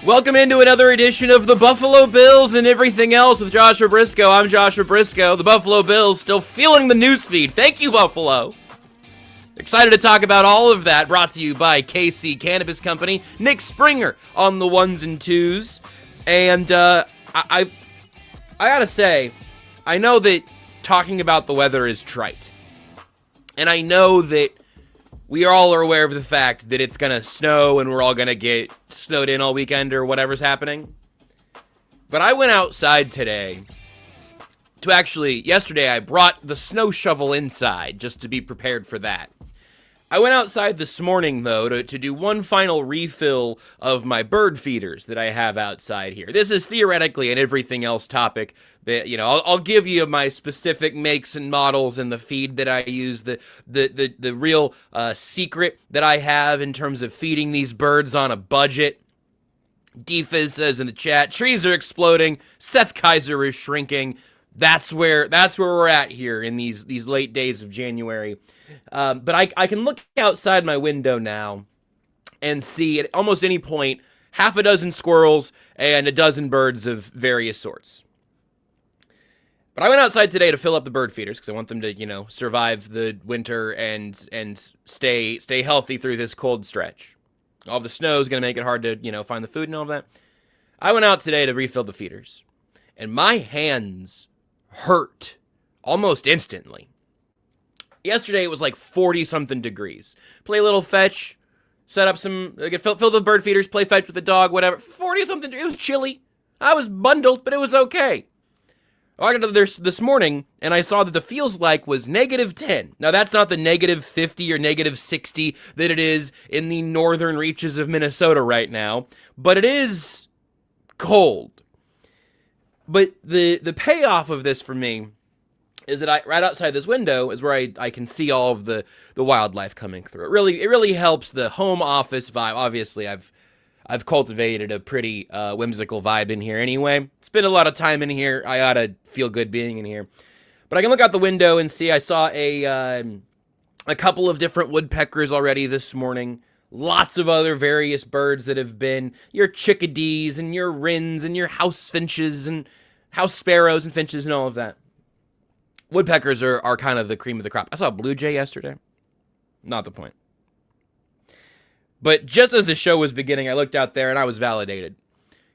Welcome into another edition of the Buffalo Bills and everything else with Joshua Brisco. I'm Joshua Brisco. The Buffalo Bills still feeling the newsfeed. Thank you, Buffalo. Excited to talk about all of that. Brought to you by KC Cannabis Company. Nick Springer on the ones and twos. And I gotta say, I know that talking about the weather is trite. And I know that we all are aware of the fact that it's gonna snow and we're all gonna get snowed in all weekend or whatever's happening. But I went outside today yesterday I brought the snow shovel inside just to be prepared for that. I went outside this morning, though, to do one final refill of my bird feeders that I have outside here. This is theoretically an everything else topic that, I'll give you my specific makes and models and the feed that I use, the real secret that I have in terms of feeding these birds on a budget. Defiz says in the chat, trees are exploding, Seth Kaiser is shrinking. That's where we're at here in these late days of January. But I can look outside my window now and see at almost any point half a dozen squirrels and a dozen birds of various sorts. But I went outside today to fill up the bird feeders because I want them to, survive the winter and stay healthy through this cold stretch. All the snow is going to make it hard to, find the food and all of that. I went out today to refill the feeders, and my hands hurt almost instantly. Yesterday it was like 40-something degrees. Play a little fetch, set up some, fill the bird feeders, play fetch with the dog, whatever. 40-something, it was chilly. I was bundled, but it was okay. I got this morning, and I saw that the feels like was -10. Now, that's not the -50 or -60 that it is in the northern reaches of Minnesota right now, but it is cold. But the payoff of this for me is that right outside this window is where I can see all of the wildlife coming through. It really helps the home office vibe. Obviously, I've cultivated a pretty whimsical vibe in here anyway. Spent a lot of time in here. I ought to feel good being in here. But I can look out the window and see I saw a couple of different woodpeckers already this morning. Lots of other various birds that have been your chickadees and your wrens and your house finches and house sparrows and finches and all of that. Woodpeckers are kind of the cream of the crop. I saw a blue jay yesterday. Not the point. But just as the show was beginning, I looked out there and I was validated.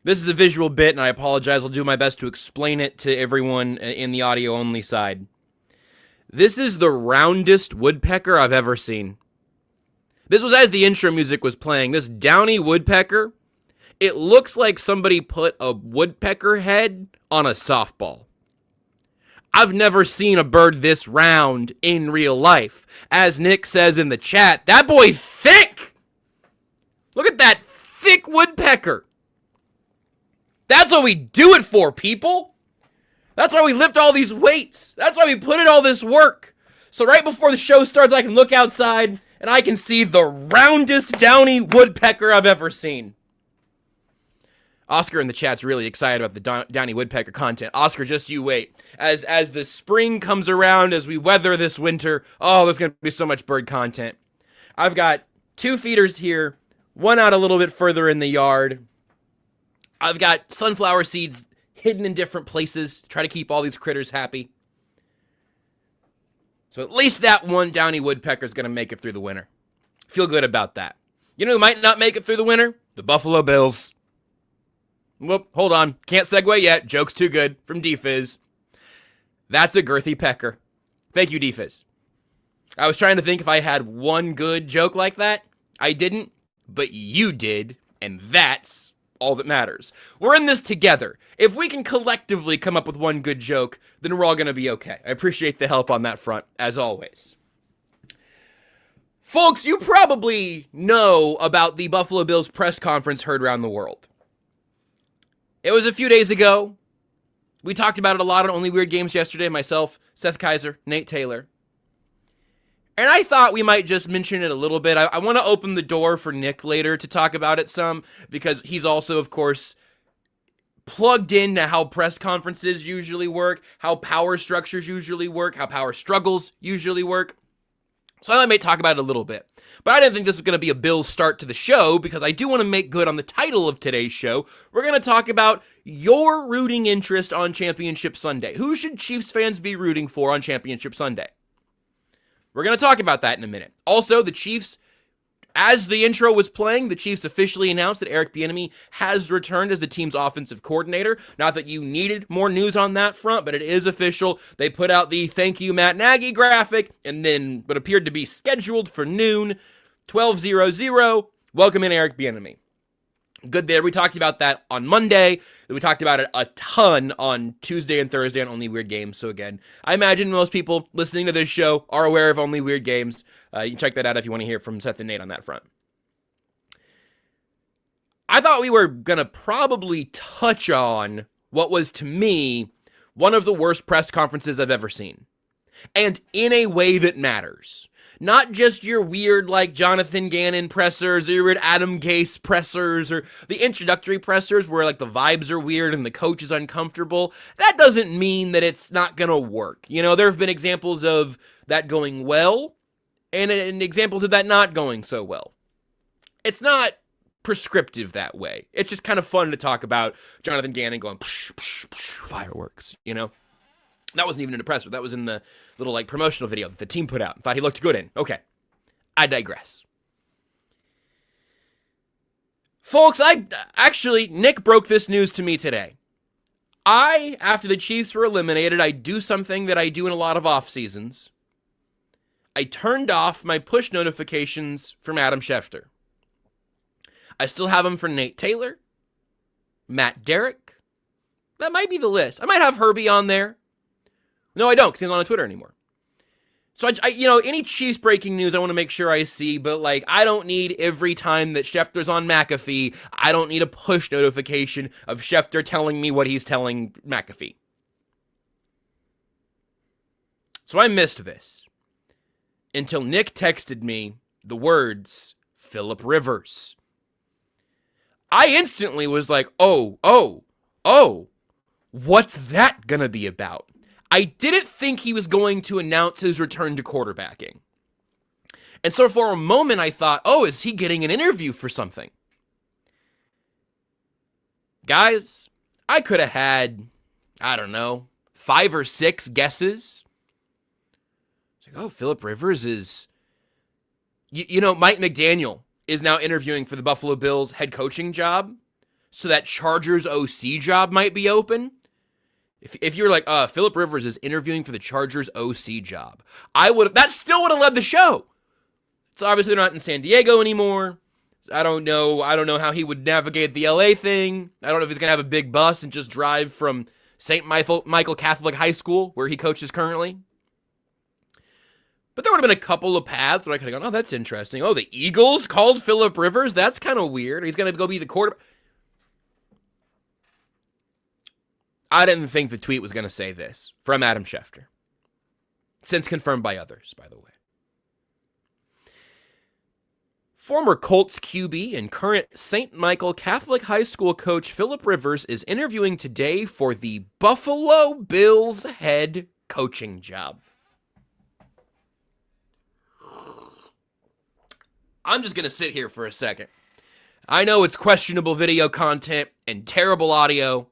This is a visual bit, and I apologize. I'll do my best to explain it to everyone in the audio-only side. This is the roundest woodpecker I've ever seen. This was as the intro music was playing. This downy woodpecker, it looks like somebody put a woodpecker head on a softball. I've never seen a bird this round in real life. As Nick says in the chat, that boy thick! Look at that thick woodpecker. That's what we do it for, people. That's why we lift all these weights. That's why we put in all this work. So right before the show starts, I can look outside and I can see the roundest downy woodpecker I've ever seen. Oscar in the chat's really excited about the downy woodpecker content. Oscar, just you wait. As the spring comes around, as we weather this winter, there's going to be so much bird content. I've got 2 feeders here, one out a little bit further in the yard. I've got sunflower seeds hidden in different places. Try to keep all these critters happy. So at least that one downy woodpecker is going to make it through the winter. Feel good about that. You know who might not make it through the winter? The Buffalo Bills. Whoop, hold on. Can't segue yet. Joke's too good from Defiz. That's a girthy pecker. Thank you, Defiz. I was trying to think if I had one good joke like that. I didn't, but you did, and that's all that matters. We're in this together. If we can collectively come up with one good joke, then we're all going to be okay. I appreciate the help on that front, as always. Folks, you probably know about the Buffalo Bills press conference heard around the world. It was a few days ago. We talked about it a lot on Only Weird Games yesterday, myself, Seth Kaiser, Nate Taylor. And I thought we might just mention it a little bit. I want to open the door for Nick later to talk about it some, because he's also, of course, plugged into how press conferences usually work, how power structures usually work, how power struggles usually work. So I might talk about it a little bit. But I didn't think this was going to be a Bills start to the show because I do want to make good on the title of today's show. We're going to talk about your rooting interest on Championship Sunday. Who should Chiefs fans be rooting for on Championship Sunday? We're going to talk about that in a minute. Also, the Chiefs, as the intro was playing, the Chiefs officially announced that Eric Bieniemy has returned as the team's offensive coordinator. Not that you needed more news on that front, but it is official. They put out the thank you Matt Nagy graphic, and then what appeared to be scheduled for noon, 12:00, welcome in Eric Bieniemy. Good there. We talked about that on Monday. We talked about it a ton on Tuesday and Thursday on Only Weird Games. So again, I imagine most people listening to this show are aware of Only Weird Games. You can check that out if you want to hear from Seth and Nate on that front. I thought we were going to probably touch on what was, to me, one of the worst press conferences I've ever seen. And in a way that matters. Not just your weird, like, Jonathan Gannon pressers, or your weird Adam Gase pressers, or the introductory pressers where, like, the vibes are weird and the coach is uncomfortable. That doesn't mean that it's not gonna work. You know, there have been examples of that going well, and examples of that not going so well. It's not prescriptive that way. It's just kind of fun to talk about Jonathan Gannon going, psh, psh, psh, fireworks, you know? That wasn't even in a presser. That was in the little, like, promotional video that the team put out. Thought he looked good in. Okay. I digress. Folks, Nick broke this news to me today. After the Chiefs were eliminated, I do something that I do in a lot of off seasons. I turned off my push notifications from Adam Schefter. I still have them for Nate Taylor, Matt Derrick. That might be the list. I might have Herbie on there. No, I don't, because he's not on Twitter anymore. So, any Chiefs breaking news I want to make sure I see, but, like, I don't need every time that Schefter's on McAfee, I don't need a push notification of Schefter telling me what he's telling McAfee. So I missed this. Until Nick texted me the words, Phillip Rivers. I instantly was like, oh, what's that gonna be about? I didn't think he was going to announce his return to quarterbacking. And so for a moment I thought, is he getting an interview for something? Guys, I could have had, 5 or 6 guesses. It's like, Phillip Rivers is... Mike McDaniel is now interviewing for the Buffalo Bills head coaching job, so that Chargers OC job might be open. If you're like, Phillip Rivers is interviewing for the Chargers OC job, that still would have led the show. So obviously they're not in San Diego anymore. I don't know how he would navigate the LA thing. I don't know if he's going to have a big bus and just drive from St. Michael Catholic High School, where he coaches currently. But there would have been a couple of paths where I could have gone, that's interesting. The Eagles called Phillip Rivers? That's kind of weird. He's going to go be the quarterback. I didn't think the tweet was going to say this from Adam Schefter. Since confirmed by others, by the way. Former Colts QB and current St. Michael Catholic High School coach Phillip Rivers is interviewing today for the Buffalo Bills head coaching job. I'm just going to sit here for a second. I know it's questionable video content and terrible audio.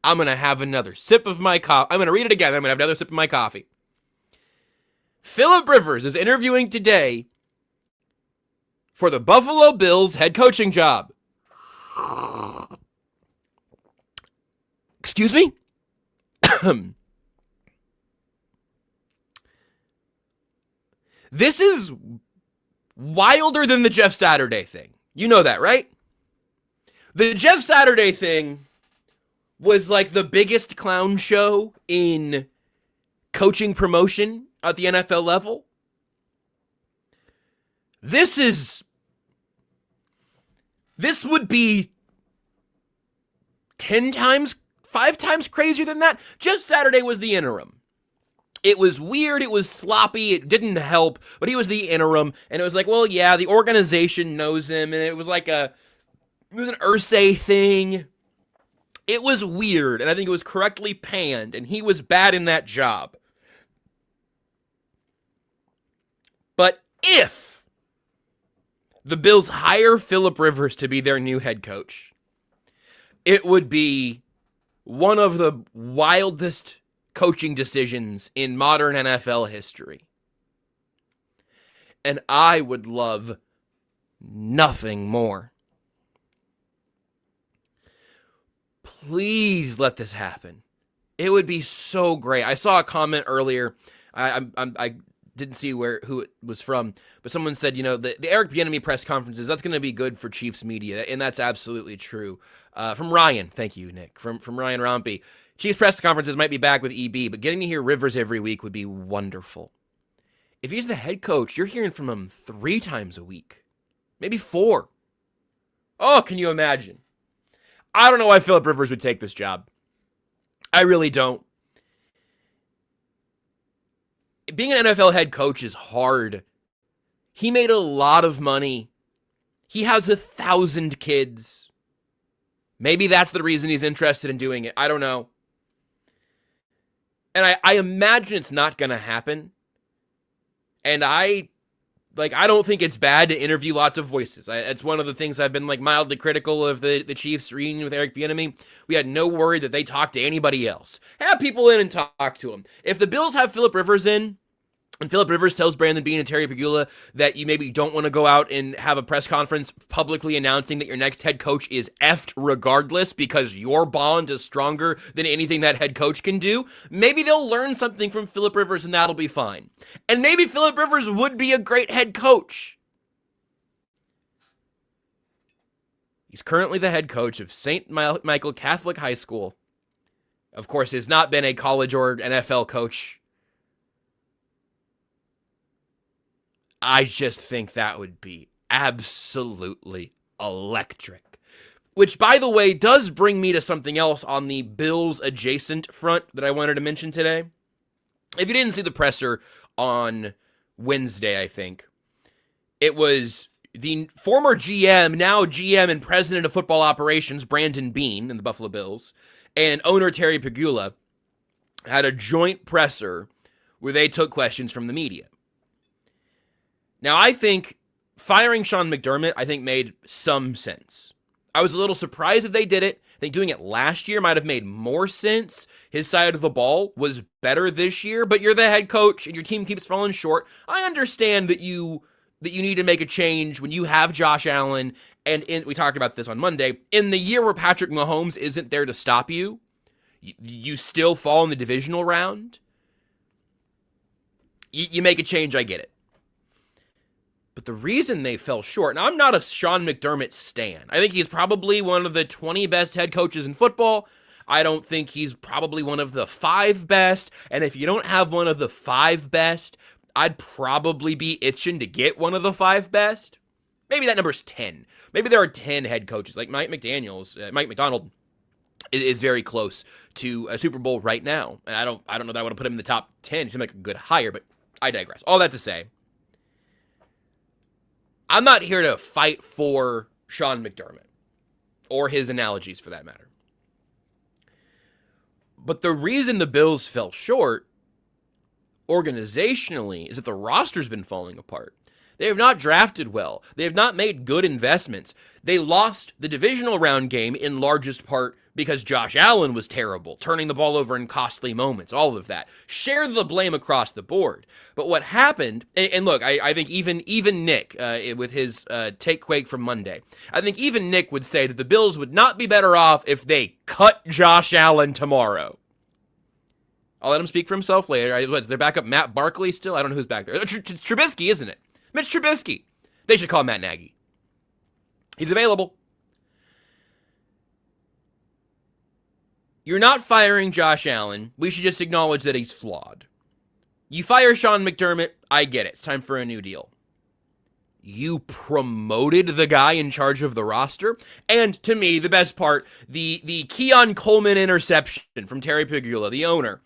I'm going to have another sip of my coffee. I'm going to read it again. I'm going to have another sip of my coffee. Phillip Rivers is interviewing today for the Buffalo Bills head coaching job. Excuse me? This is wilder than the Jeff Saturday thing. You know that, right? The Jeff Saturday thing was like the biggest clown show in coaching promotion at the NFL level. This would be 5 times crazier than that. Jeff Saturday was the interim. It was weird, it was sloppy, it didn't help, but he was the interim, and it was like, well, yeah, the organization knows him, and it was like it was an Irsay thing. It was weird, and I think it was correctly panned, and he was bad in that job. But if the Bills hire Philip Rivers to be their new head coach, it would be one of the wildest coaching decisions in modern NFL history. And I would love nothing more. Please let this happen. It would be so great. I saw a comment earlier. I didn't see who it was from, but someone said, the Eric Bieniemy press conferences, that's going to be good for Chiefs media, and that's absolutely true. From Ryan, thank you, Nick, from Ryan Rompey. Chiefs press conferences might be back with EB, but getting to hear Rivers every week would be wonderful. If he's the head coach, you're hearing from him 3 times a week, maybe 4. Oh, can you imagine? I don't know why Philip Rivers would take this job. I really don't. Being an NFL head coach is hard. He made a lot of money. He has 1,000 kids. Maybe that's the reason he's interested in doing it. I don't know. And I imagine it's not going to happen. And I don't think it's bad to interview lots of voices. It's one of the things I've been mildly critical of the Chiefs reunion with Eric Bieniemy. We had no worry that they talk to anybody else. Have people in and talk to them. If the Bills have Philip Rivers in, and Philip Rivers tells Brandon Beane and Terry Pegula that you maybe don't want to go out and have a press conference publicly announcing that your next head coach is effed regardless because your bond is stronger than anything that head coach can do, maybe they'll learn something from Philip Rivers and that'll be fine. And maybe Philip Rivers would be a great head coach. He's currently the head coach of St. Michael Catholic High School. Of course, has not been a college or NFL coach. I just think that would be absolutely electric. Which, by the way, does bring me to something else on the Bills adjacent front that I wanted to mention today. If you didn't see the presser on Wednesday, I think, it was the former GM, now GM and president of football operations, Brandon Beane in the Buffalo Bills, and owner Terry Pegula had a joint presser where they took questions from the media. Now, I think firing Sean McDermott, made some sense. I was a little surprised that they did it. I think doing it last year might have made more sense. His side of the ball was better this year, but you're the head coach and your team keeps falling short. I understand that you need to make a change when you have Josh Allen, and we talked about this on Monday, in the year where Patrick Mahomes isn't there to stop you, you still fall in the divisional round. You make a change, I get it. But the reason they fell short, now I'm not a Sean McDermott stan. I think he's probably one of the 20 best head coaches in football. I don't think he's probably one of the 5 best. And if you don't have one of the 5 best, I'd probably be itching to get one of the 5 best. Maybe that number's 10. Maybe there are 10 head coaches. Like Mike McDonald is very close to a Super Bowl right now. And I don't know that I want to put him in the top 10. He seems like a good hire, but I digress. All that to say, I'm not here to fight for Sean McDermott or his analogies for that matter. But the reason the Bills fell short organizationally is that the roster's been falling apart. They have not drafted well. They have not made good investments. They lost the divisional round game in largest part because Josh Allen was terrible, turning the ball over in costly moments, all of that. Share the blame across the board. But what happened, and look, I think even Nick, with his take quake from Monday, I think even Nick would say that the Bills would not be better off if they cut Josh Allen tomorrow. I'll let him speak for himself later. Is their backup Matt Barkley still? I don't know who's back there. Trubisky, isn't it? Mitch Trubisky. They should call Matt Nagy. He's available. You're not firing Josh Allen. We should just acknowledge that he's flawed. You fire Sean McDermott, I get it. It's time for a new deal. You promoted the guy in charge of the roster. And to me, the best part, the Keon Coleman interception from Terry Pegula, the owner,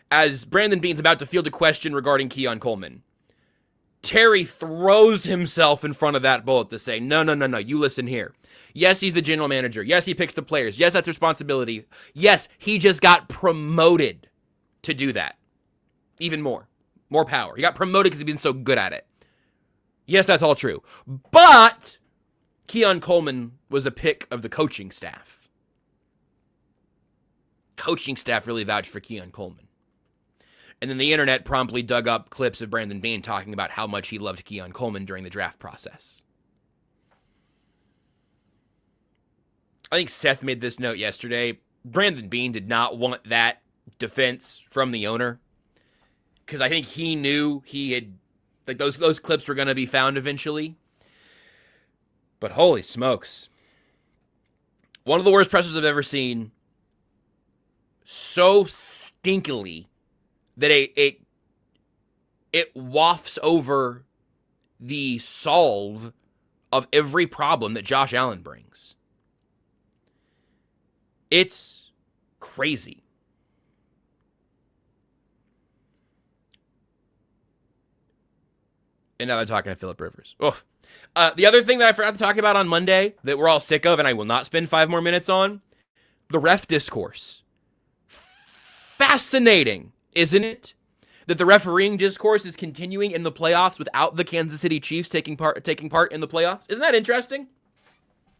as Brandon Beane's about to field a question regarding Keon Coleman. Terry throws himself in front of that bullet to say, no, you listen here. Yes, he's the general manager. Yes, he picks the players. Yes, that's responsibility. Yes, he just got promoted to do that. Even more. More power. He got promoted because he's been so good at it. Yes, that's all true. But Keon Coleman was a pick of the coaching staff. Coaching staff really vouched for Keon Coleman. And then the internet promptly dug up clips of Brandon Beane talking about how much he loved Keon Coleman during the draft process. I think Seth made this note yesterday. Brandon Beane did not want that defense from the owner, because I think he knew he had, like, those clips were going to be found eventually. But holy smokes. One of the worst pressers I've ever seen. So stinkily that it wafts over the solve of every problem that Josh Allen brings. It's crazy. And now they're talking to Phillip Rivers. Oh. The other thing that I forgot to talk about on Monday that we're all sick of and I will not spend 5 more minutes on, the ref discourse. Fascinating, isn't it? That the refereeing discourse is continuing in the playoffs without the Kansas City Chiefs taking part in the playoffs. Isn't that interesting?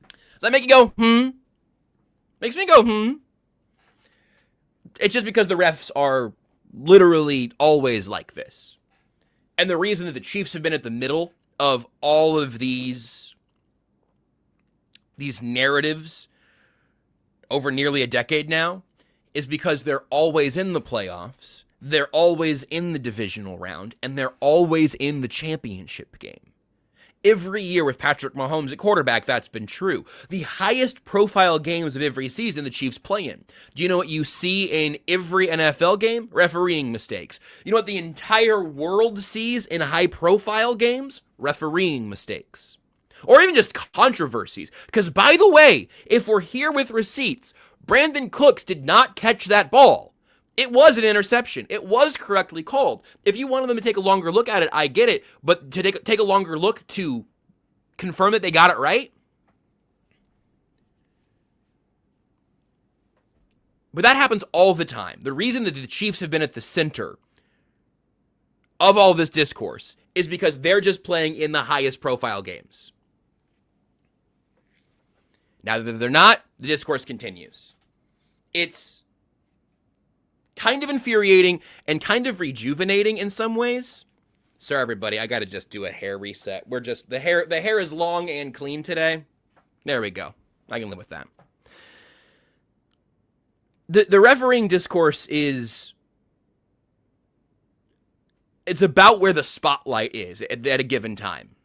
Does that make you go, Makes me go, It's just because the refs are literally always like this. And the reason that the Chiefs have been at the middle of all of these narratives over nearly a decade now is because they're always in the playoffs, they're always in the divisional round, and they're always in the championship game. Every year with Patrick Mahomes at quarterback, that's been true. The highest profile games of every season the Chiefs play in. Do you know what you see in every NFL game? Refereeing mistakes. You know what the entire world sees in high profile games? Refereeing mistakes. Or even just controversies. Because by the way, if we're here with receipts, Brandon Cooks did not catch that ball. It was an interception. It was correctly called. If you wanted them to take a longer look at it, I get it. But to take a longer look to confirm that they got it right? But that happens all the time. The reason that the Chiefs have been at the center of all this discourse is because they're just playing in the highest profile games. Now that they're not, the discourse continues. It's kind of infuriating and kind of rejuvenating in some ways. Sorry, everybody, I got to just do a hair reset. The hair is long and clean today. There we go. I can live with that. The refereeing discourse it's about where the spotlight is at a given time.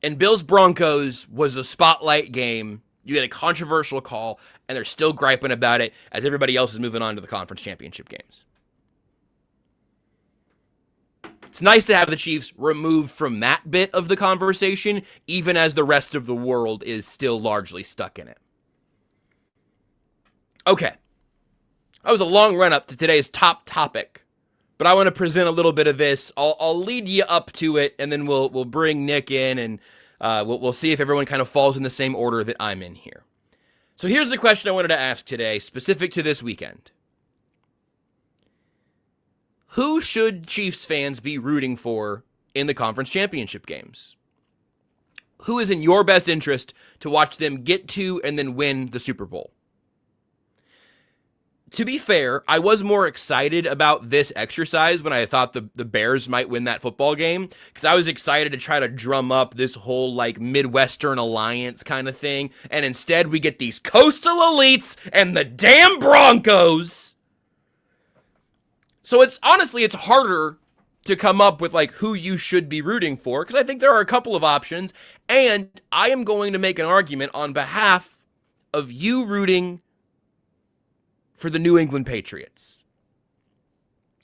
And Bills Broncos was a spotlight game. You had a controversial call, and they're still griping about it as everybody else is moving on to the conference championship games. It's nice to have the Chiefs removed from that bit of the conversation, even as the rest of the world is still largely stuck in it. Okay. That was a long run-up to today's top topic, but I want to present a little bit of this. I'll lead you up to it, and then we'll bring Nick in, and we'll see if everyone kind of falls in the same order that I'm in here. So here's the question I wanted to ask today, specific to this weekend. Who should Chiefs fans be rooting for in the conference championship games? Who is in your best interest to watch them get to and then win the Super Bowl? To be fair, I was more excited about this exercise when I thought the Bears might win that football game, because I was excited to try to drum up this whole like Midwestern alliance kind of thing, and instead we get these coastal elites and the damn Broncos. So it's harder to come up with like who you should be rooting for, because I think there are a couple of options, and I am going to make an argument on behalf of you rooting for the New England Patriots.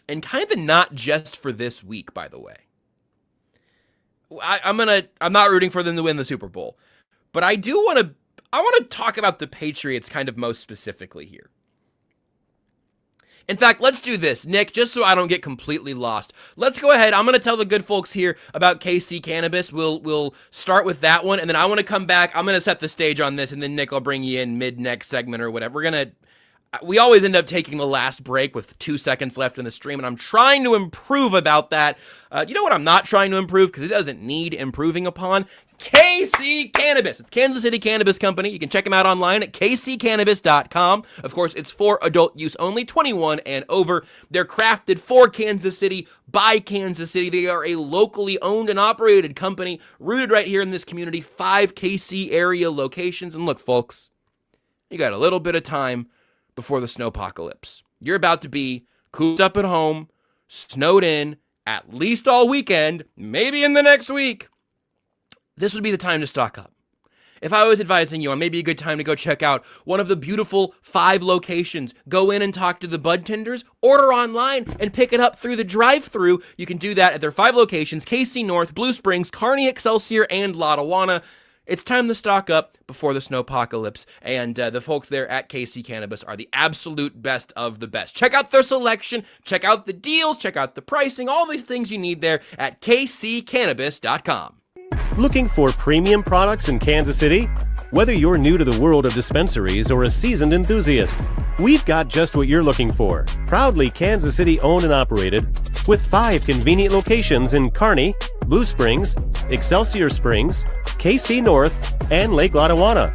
And kind of not just for this week, by the way. I'm not rooting for them to win the Super Bowl, but I want to talk about the Patriots kind of most specifically here. In fact, let's do this, Nick, just so I don't get completely lost. Let's go ahead. I'm going to tell the good folks here about KC Cannabis. We'll start with that one, and then I want to come back. I'm going to set the stage on this, and then Nick, I'll bring you in mid-next segment or whatever. We always end up taking the last break with 2 seconds left in the stream, and I'm trying to improve about that. You know what I'm not trying to improve, because it doesn't need improving upon? KC Cannabis. It's Kansas City Cannabis Company. You can check them out online at kccannabis.com. Of course, it's for adult use only, 21 and over. They're crafted for Kansas City, by Kansas City. They are a locally owned and operated company rooted right here in this community, 5 KC area locations. And look, folks, you got a little bit of time before the snowpocalypse. You're about to be cooped up at home, snowed in, at least all weekend, maybe in the next week. This would be the time to stock up. If I was advising you on maybe a good time to go check out one of the beautiful 5 locations, go in and talk to the bud tenders, order online, and pick it up through the drive-thru, you can do that at their 5 locations, KC North, Blue Springs, Kearney, Excelsior, and Lottawanna. It's time to stock up before the snowpocalypse, and the folks there at KC Cannabis are the absolute best of the best. Check out their selection, check out the deals, check out the pricing, all these things you need there at kccannabis.com. Looking for premium products in Kansas City? Whether you're new to the world of dispensaries or a seasoned enthusiast, we've got just what you're looking for. Proudly Kansas City owned and operated, with 5 convenient locations in Kearney, Blue Springs, Excelsior Springs, KC North, and Lake Lottawanna.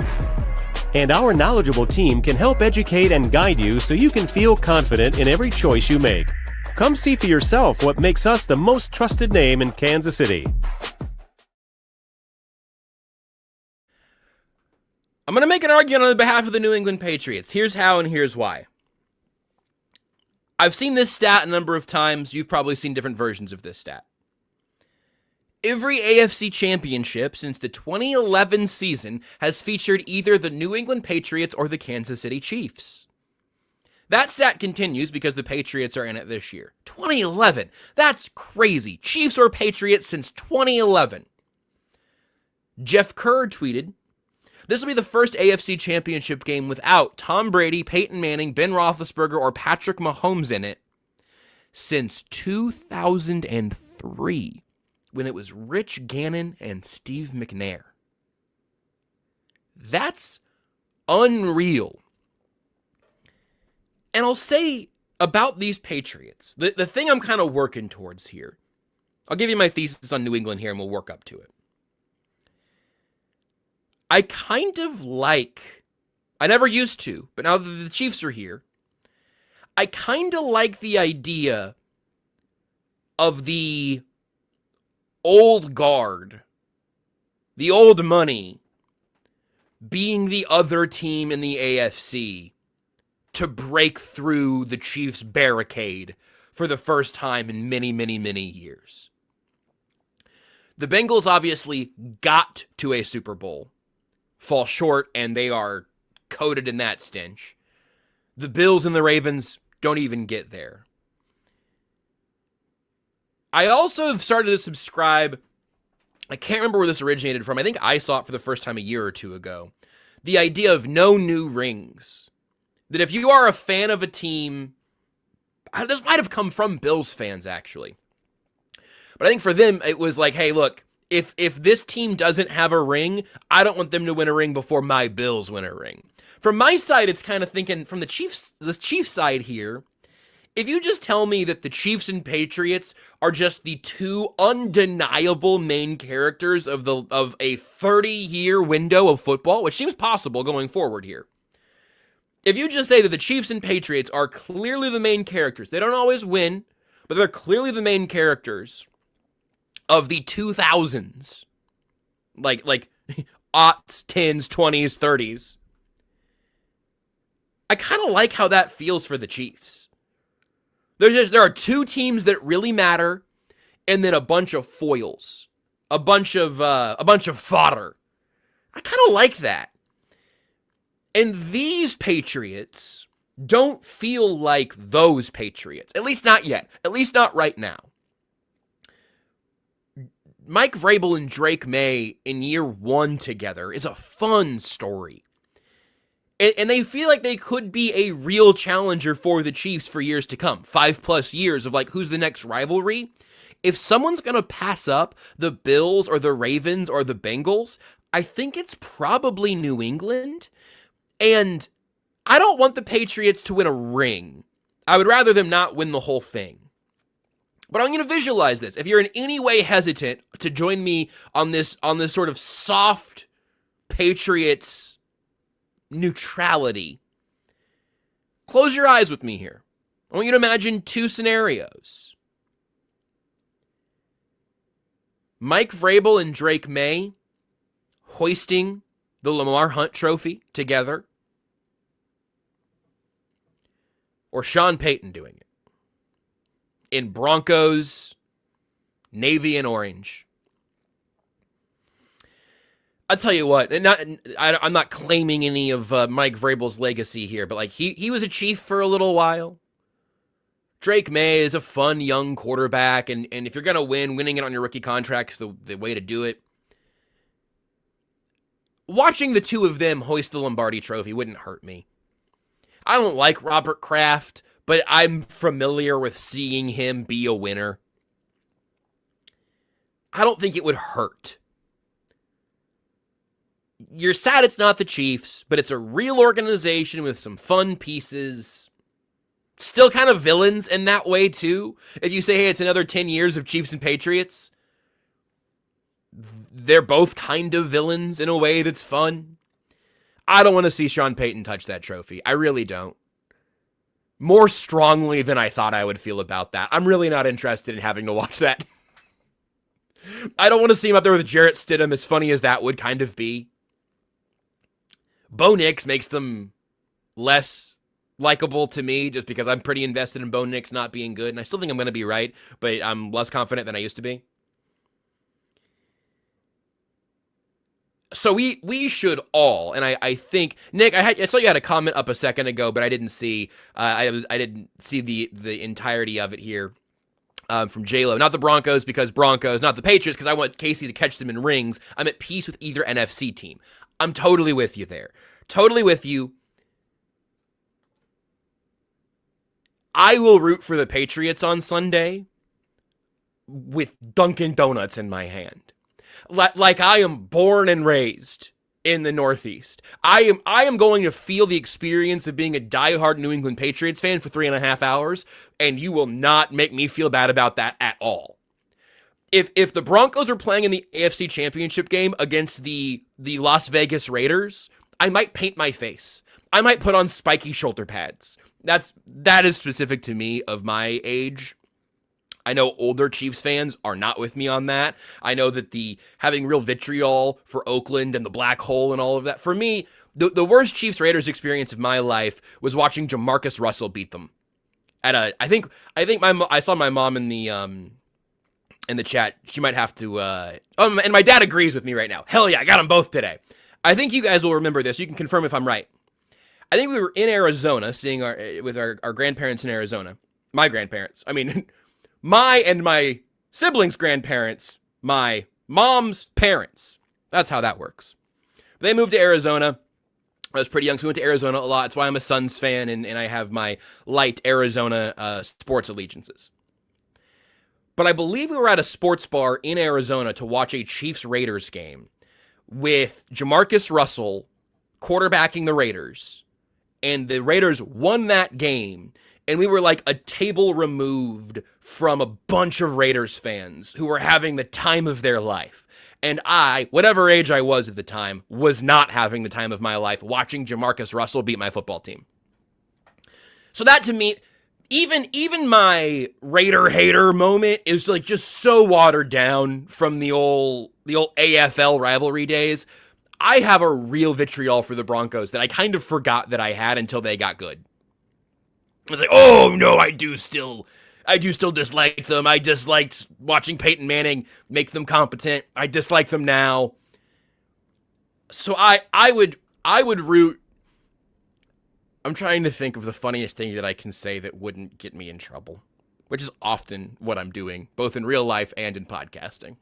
And our knowledgeable team can help educate and guide you so you can feel confident in every choice you make. Come see for yourself what makes us the most trusted name in Kansas City. I'm going to make an argument on behalf of the New England Patriots. Here's how and here's why. I've seen this stat a number of times. You've probably seen different versions of this stat. Every AFC championship since the 2011 season has featured either the New England Patriots or the Kansas City Chiefs. That stat continues because the Patriots are in it this year. 2011. That's crazy. Chiefs or Patriots since 2011. Jeff Kerr tweeted, "This will be the first AFC championship game without Tom Brady, Peyton Manning, Ben Roethlisberger, or Patrick Mahomes in it since 2003, when it was Rich Gannon and Steve McNair." That's unreal. And I'll say about these Patriots, the thing I'm kind of working towards here, I'll give you my thesis on New England here and we'll work up to it. I kind of like, I never used to, but now that the Chiefs are here, I kind of like the idea of the old guard, the old money, being the other team in the AFC to break through the Chiefs' barricade for the first time in many, many, many years. The Bengals obviously got to a Super Bowl, fall short, and they are coated in that stench. The Bills and the Ravens don't even get there. I also have started to subscribe, I can't remember where this originated from, I think I saw it for the first time a year or two ago, the idea of no new rings. That if you are a fan of a team, this might have come from Bills fans actually, but I think for them it was like, hey look, if this team doesn't have a ring, I don't want them to win a ring before my Bills win a ring. From my side, it's kind of thinking from the Chiefs side here, if you just tell me that the Chiefs and Patriots are just the two undeniable main characters of a 30-year window of football, which seems possible going forward here. If you just say that the Chiefs and Patriots are clearly the main characters, they don't always win, but they're clearly the main characters of the 2000s, like aughts, 10s, 20s, 30s. I kind of like how that feels for the Chiefs. There are two teams that really matter, and then a bunch of foils, a bunch of fodder. I kind of like that. And these Patriots don't feel like those Patriots, at least not yet, at least not right now. Mike Vrabel and Drake May in year one together is a fun story. And they feel like they could be a real challenger for the Chiefs for years to come. 5+ years of like, who's the next rivalry? If someone's going to pass up the Bills or the Ravens or the Bengals, I think it's probably New England. And I don't want the Patriots to win a ring. I would rather them not win the whole thing. But I'm going to visualize this. If you're in any way hesitant to join me on this sort of soft Patriots neutrality, close your eyes with me here. I want you to imagine two scenarios. Mike Vrabel and Drake May hoisting the Lamar Hunt Trophy together, or Sean Payton doing it in Broncos, navy and orange. I'll tell you what, I'm not claiming any of Mike Vrabel's legacy here, but like he was a Chief for a little while. Drake May is a fun young quarterback, and if you're going to winning it on your rookie contract is the way to do it. Watching the two of them hoist the Lombardi Trophy wouldn't hurt me. I don't like Robert Kraft, but I'm familiar with seeing him be a winner. I don't think it would hurt. You're sad it's not the Chiefs, but it's a real organization with some fun pieces. Still kind of villains in that way, too. If you say, hey, it's another 10 years of Chiefs and Patriots, they're both kind of villains in a way that's fun. I don't want to see Sean Payton touch that trophy. I really don't. More strongly than I thought I would feel about that. I'm really not interested in having to watch that. I don't want to see him up there with Jarrett Stidham, as funny as that would kind of be. Bo Nix makes them less likable to me just because I'm pretty invested in Bo Nix not being good, and I still think I'm going to be right, but I'm less confident than I used to be. So we should all, and I think, Nick, I saw you had a comment up a second ago, but I didn't see I didn't see the entirety of it here from J-Lo. Not the Broncos because Broncos, not the Patriots because I want Casey to catch them in rings. I'm at peace with either NFC team. I'm totally with you there. Totally with you. I will root for the Patriots on Sunday with Dunkin' Donuts in my hand. Like I am born and raised in the Northeast. I am going to feel the experience of being a diehard New England Patriots fan for 3.5 hours, and you will not make me feel bad about that at all. If the Broncos are playing in the AFC Championship game against the Las Vegas Raiders, I might paint my face. I might put on spiky shoulder pads. That is specific to me of my age. I know older Chiefs fans are not with me on that. I know that having real vitriol for Oakland and the black hole and all of that. For me, the worst Chiefs Raiders experience of my life was watching Jamarcus Russell beat them. I saw my mom in the chat. She might have to and my dad agrees with me right now. Hell yeah, I got them both today. I think you guys will remember this. You can confirm if I'm right. I think we were in Arizona with our grandparents in Arizona. My grandparents. I mean, my and my siblings' grandparents, my mom's parents. That's how that works. But they moved to Arizona. I was pretty young, so we went to Arizona a lot. That's why I'm a Suns fan, and I have my light Arizona sports allegiances. But I believe we were at a sports bar in Arizona to watch a Chiefs-Raiders game with Jamarcus Russell quarterbacking the Raiders, and the Raiders won that game, and we were like a table removed from a bunch of Raiders fans who were having the time of their life. And I, whatever age I was at the time, was not having the time of my life watching Jamarcus Russell beat my football team. So that to me, even my Raider hater moment is like just so watered down from the old AFL rivalry days. I have a real vitriol for the Broncos that I kind of forgot that I had until they got good. I was like, oh no, I do still dislike them. I disliked watching Peyton Manning make them competent. I dislike them now. So I would root. I'm trying to think of the funniest thing that I can say that wouldn't get me in trouble, which is often what I'm doing, both in real life and in podcasting.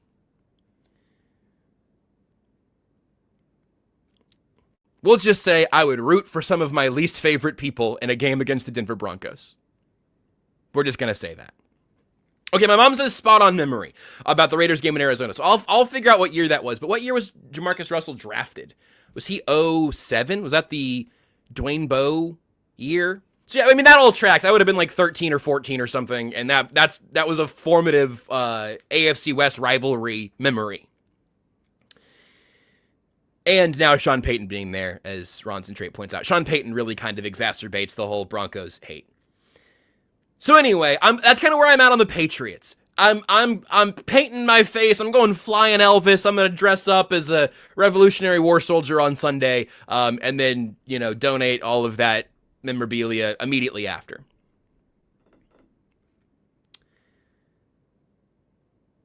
We'll just say I would root for some of my least favorite people in a game against the Denver Broncos. We're just going to say that. Okay, my mom's a spot-on memory about the Raiders game in Arizona, so I'll figure out what year that was. But what year was Jamarcus Russell drafted? Was he 07? Was that the Dwayne Bowe year. So yeah, I mean, that all tracks. I would have been like 13 or 14 or something, and that was a formative AFC West rivalry memory. And now Sean Payton being there, as Ronson Trait points out. Sean Payton really kind of exacerbates the whole Broncos hate. So anyway, that's kind of where I'm at on the Patriots. I'm painting my face. I'm going flying Elvis. I'm going to dress up as a Revolutionary War soldier on Sunday, and then, donate all of that memorabilia immediately after.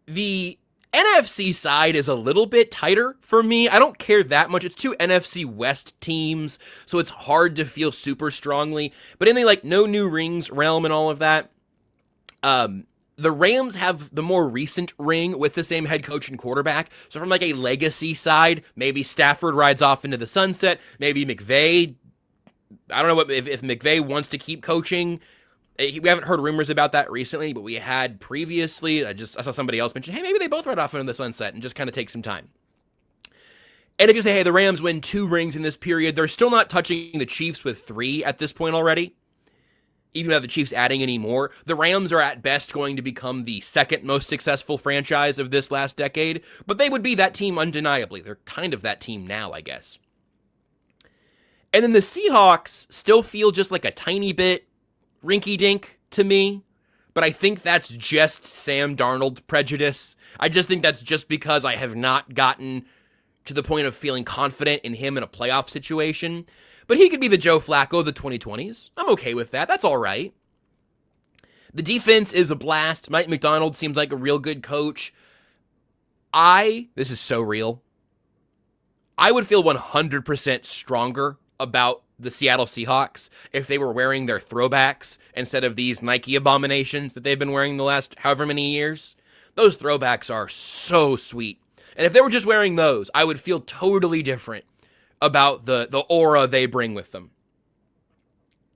The NFC side is a little bit tighter for me. I don't care that much. It's two NFC West teams, so it's hard to feel super strongly. But in the no new rings realm and all of that, the Rams have the more recent ring with the same head coach and quarterback. So from a legacy side, maybe Stafford rides off into the sunset. Maybe McVay. I don't know if McVay wants to keep coaching. We haven't heard rumors about that recently, but we had previously. I saw somebody else mention, hey, maybe they both ride off into the sunset and just kind of take some time. And if you say, hey, the Rams win 2 rings in this period, they're still not touching the Chiefs with 3 at this point already. Even without the Chiefs adding any more, the Rams are at best going to become the second most successful franchise of this last decade, but they would be that team undeniably. They're kind of that team now, I guess. And then the Seahawks still feel just like a tiny bit rinky-dink to me, but I think that's just Sam Darnold prejudice. I just think that's just because I have not gotten to the point of feeling confident in him in a playoff situation. But he could be the Joe Flacco of the 2020s. I'm okay with that. That's all right. The defense is a blast. Mike McDonald seems like a real good coach. This is so real. I would feel 100% stronger about the Seattle Seahawks if they were wearing their throwbacks instead of these Nike abominations that they've been wearing the last however many years. Those throwbacks are so sweet. And if they were just wearing those, I would feel totally different about the aura they bring with them.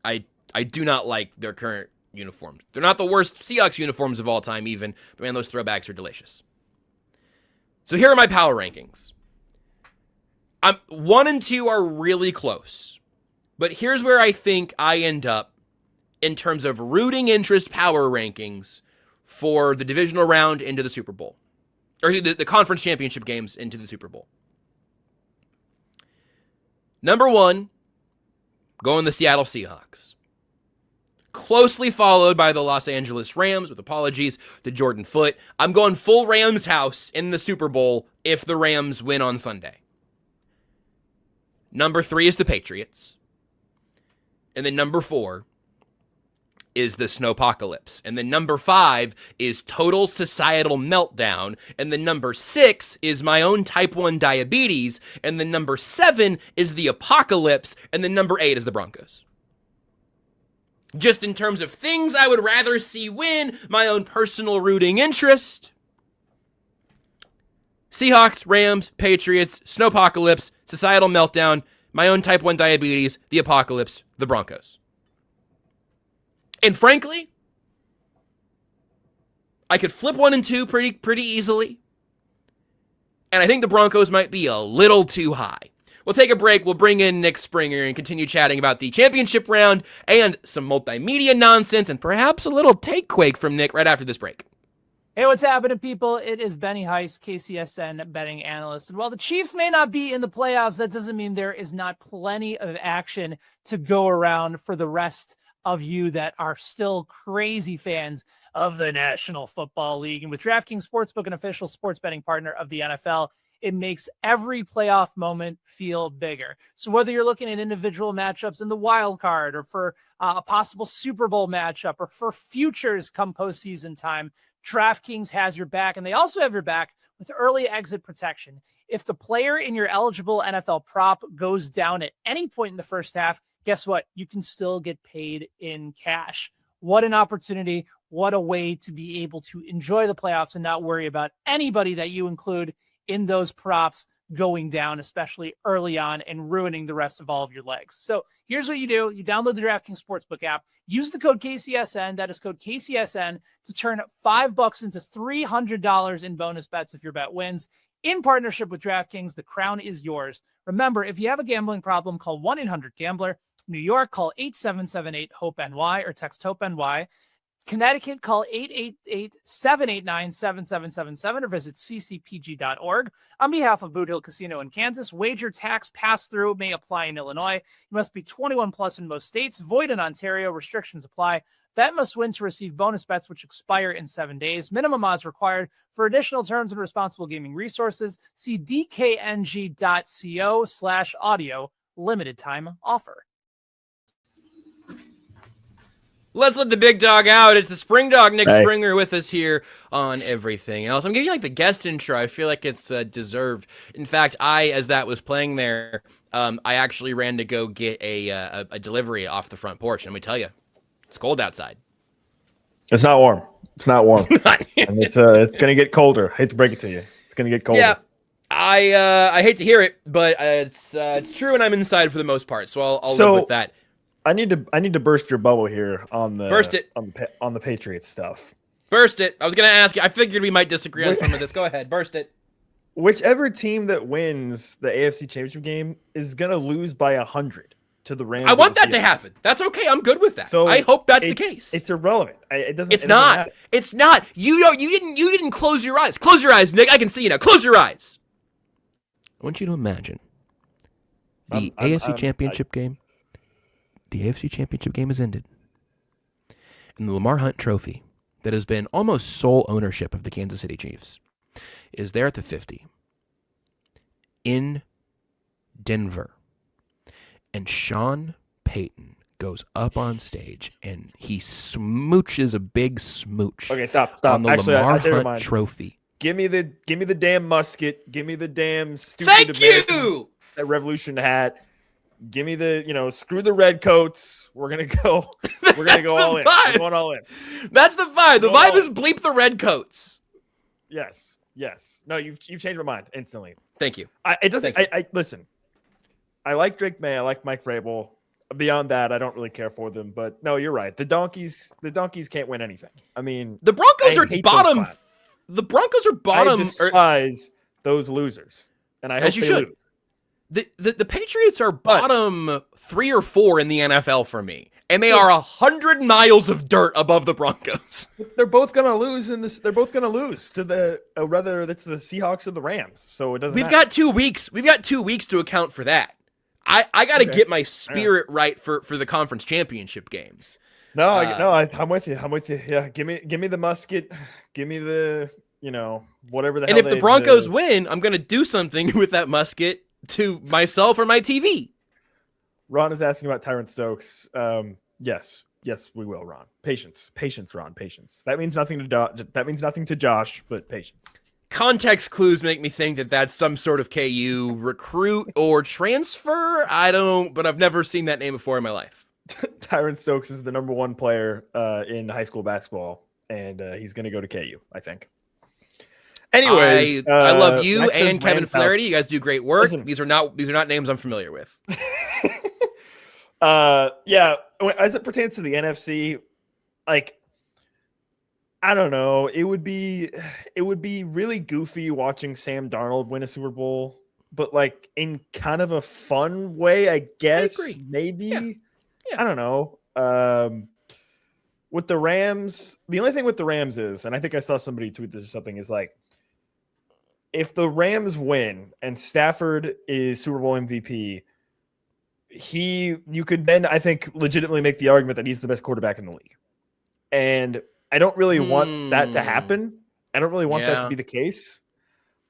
I do not like their current uniforms. They're not the worst Seahawks uniforms of all time even, but man, those throwbacks are delicious. So here are my power rankings. 1 and 2 are really close, but here's where I think I end up in terms of rooting interest power rankings for the divisional round into the Super Bowl, or the conference championship games into the Super Bowl. Number 1, going the Seattle Seahawks. Closely followed by the Los Angeles Rams, with apologies to Jordan Foote. I'm going full Rams house in the Super Bowl if the Rams win on Sunday. Number 3 is the Patriots. And then number 4 is the Snowpocalypse. And then number 5 is total societal meltdown. And then number 6 is my own type 1 diabetes. And then number 7 is the apocalypse. And then number 8 is the Broncos. Just in terms of things I would rather see win, my own personal rooting interest. Seahawks, Rams, Patriots, Snowpocalypse, societal meltdown, my own type 1 diabetes, the apocalypse, the Broncos. And frankly, I could flip 1 and 2 pretty easily. And I think the Broncos might be a little too high. We'll take a break. We'll bring in Nick Springer and continue chatting about the championship round and some multimedia nonsense and perhaps a little takequake from Nick right after this break. Hey, what's happening, people? It is Benny Heiss, KCSN betting analyst. And while the Chiefs may not be in the playoffs, that doesn't mean there is not plenty of action to go around for the rest of you that are still crazy fans of the National Football League. And with DraftKings Sportsbook, an official sports betting partner of the NFL, it makes every playoff moment feel bigger. So whether you're looking at individual matchups in the wild card or for a possible Super Bowl matchup or for futures come postseason time, DraftKings has your back, and they also have your back with early exit protection. If the player in your eligible NFL prop goes down at any point in the first half, guess what? You can still get paid in cash. What an opportunity. What a way to be able to enjoy the playoffs and not worry about anybody that you include in those props going down, especially early on, and ruining the rest of all of your legs. So here's what you do. You download the DraftKings Sportsbook app, use the code KCSN, that is code KCSN, to turn $5 into $300 in bonus bets if your bet wins. In partnership with DraftKings, the crown is yours. Remember, if you have a gambling problem, call 1-800-GAMBLER. New York, call 8778-HOPE-NY or text HOPE-NY. Connecticut, call 888-789-7777 or visit ccpg.org. On behalf of Boot Hill Casino in Kansas, wager tax pass-through may apply in Illinois. You must be 21 plus in most states. Void in Ontario. Restrictions apply. Bet must win to receive bonus bets which expire in 7 days. Minimum odds required. For additional terms and responsible gaming resources, see dkng.co/audio. Limited time offer. Let's let the big dog out. It's the Spring Dog, Nick Springer, with us here on Everything Else. I'm giving you like the guest intro. I feel like it's deserved. In fact, as that was playing there, I actually ran to go get a delivery off the front porch. And let me tell you, it's cold outside. It's not warm. It's not warm. And it's going to get colder. I hate to break it to you. It's going to get colder. Yeah. I hate to hear it, but it's true, and I'm inside for the most part, so I'll live with that. I need to burst your bubble here on the on the Patriots stuff. Burst it. I was gonna ask you. I figured we might disagree on some of this. Go ahead, burst it. Whichever team that wins the AFC Championship game is gonna lose by 100 to the Rams. I want that to happen. That's okay. I'm good with that. So I hope that's the case. It's irrelevant. It doesn't. It's not. It's not. You didn't close your eyes. Close your eyes, Nick. I can see you now. Close your eyes. I want you to imagine the AFC Championship game. The AFC Championship game has ended. And the Lamar Hunt Trophy, that has been almost sole ownership of the Kansas City Chiefs, is there at the 50 in Denver. And Sean Payton goes up on stage and he smooches a big smooch. Okay, stop. On the Lamar Hunt Trophy. Give me the damn musket. Give me the damn stupid Thank you! That Revolution hat. Give me the, screw the red coats. We're gonna go all in. We're going all in. That's the vibe. The vibe is bleep the red coats. Yes. No, you've changed my mind instantly. Thank you. Listen. I like Drake May. I like Mike Vrabel. Beyond that, I don't really care for them. But no, you're right. The donkeys can't win anything. I mean, the Broncos are bottom. The Broncos are bottom. I despise those losers, and I hope they lose. The Patriots are bottom 3 or 4 in the NFL for me, and they are 100 miles of dirt above the Broncos. They're both gonna lose in this. They're both gonna lose to the whether it's the Seahawks or the Rams. So it doesn't. We've got 2 weeks. We've got 2 weeks to account for that. I got to get my spirit right for the conference championship games. I'm with you. Yeah, give me the musket. Give me the whatever the hell. And if the Broncos win, I'm gonna do something with that musket. To myself or my TV. Ron is asking about Tyrant Stokes. Yes, we will, Ron. Patience, Ron. Patience. That means nothing to Josh, but patience. Context clues make me think that that's some sort of KU recruit or transfer. But I've never seen that name before in my life. Tyrant Stokes is the number 1 player in high school basketball, and he's going to go to KU, I think. Anyways, I love you and Kevin Flaherty. You guys do great work. Listen, these are not names I'm familiar with. Yeah, as it pertains to the NFC, I don't know. It would be really goofy watching Sam Darnold win a Super Bowl, but in kind of a fun way, I guess. I agree. Maybe. Yeah. I don't know. With the Rams, the only thing with the Rams is, and I think I saw somebody tweet this or something, is if the Rams win and Stafford is Super Bowl MVP, you could then, I think, legitimately make the argument that he's the best quarterback in the league. And I don't really want that to happen. I don't really want that to be the case.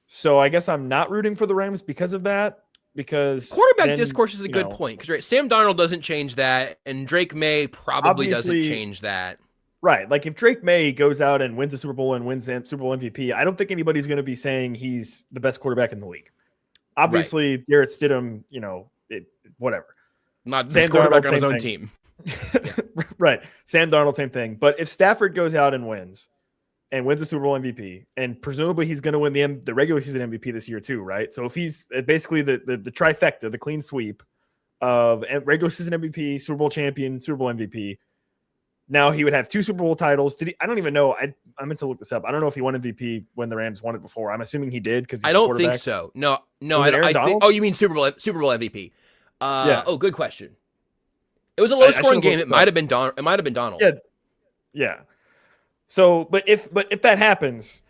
So I guess I'm not rooting for the Rams because of that. Because quarterback discourse is a good point. Because Sam Darnold doesn't change that, and Drake May probably doesn't change that. Right. If Drake May goes out and wins a Super Bowl and wins the Super Bowl MVP, I don't think anybody's going to be saying he's the best quarterback in the league. Obviously, Garrett Stidham, whatever. Not Sam quarterback on his own team. Right. Sam Darnold, same thing. But if Stafford goes out and wins the Super Bowl MVP, and presumably he's going to win the regular season MVP this year too, right? So if he's basically the trifecta, the clean sweep of regular season MVP, Super Bowl champion, Super Bowl MVP, now he would have 2 Super Bowl titles. I don't even know. I meant to look this up. I don't know if he won MVP when the Rams won it before. I'm assuming he did because I don't think so. No. I think. Oh, you mean Super Bowl MVP? Yeah. Oh, good question. It was a low scoring game. It might have been Donald. Yeah, yeah. So, but if that happens,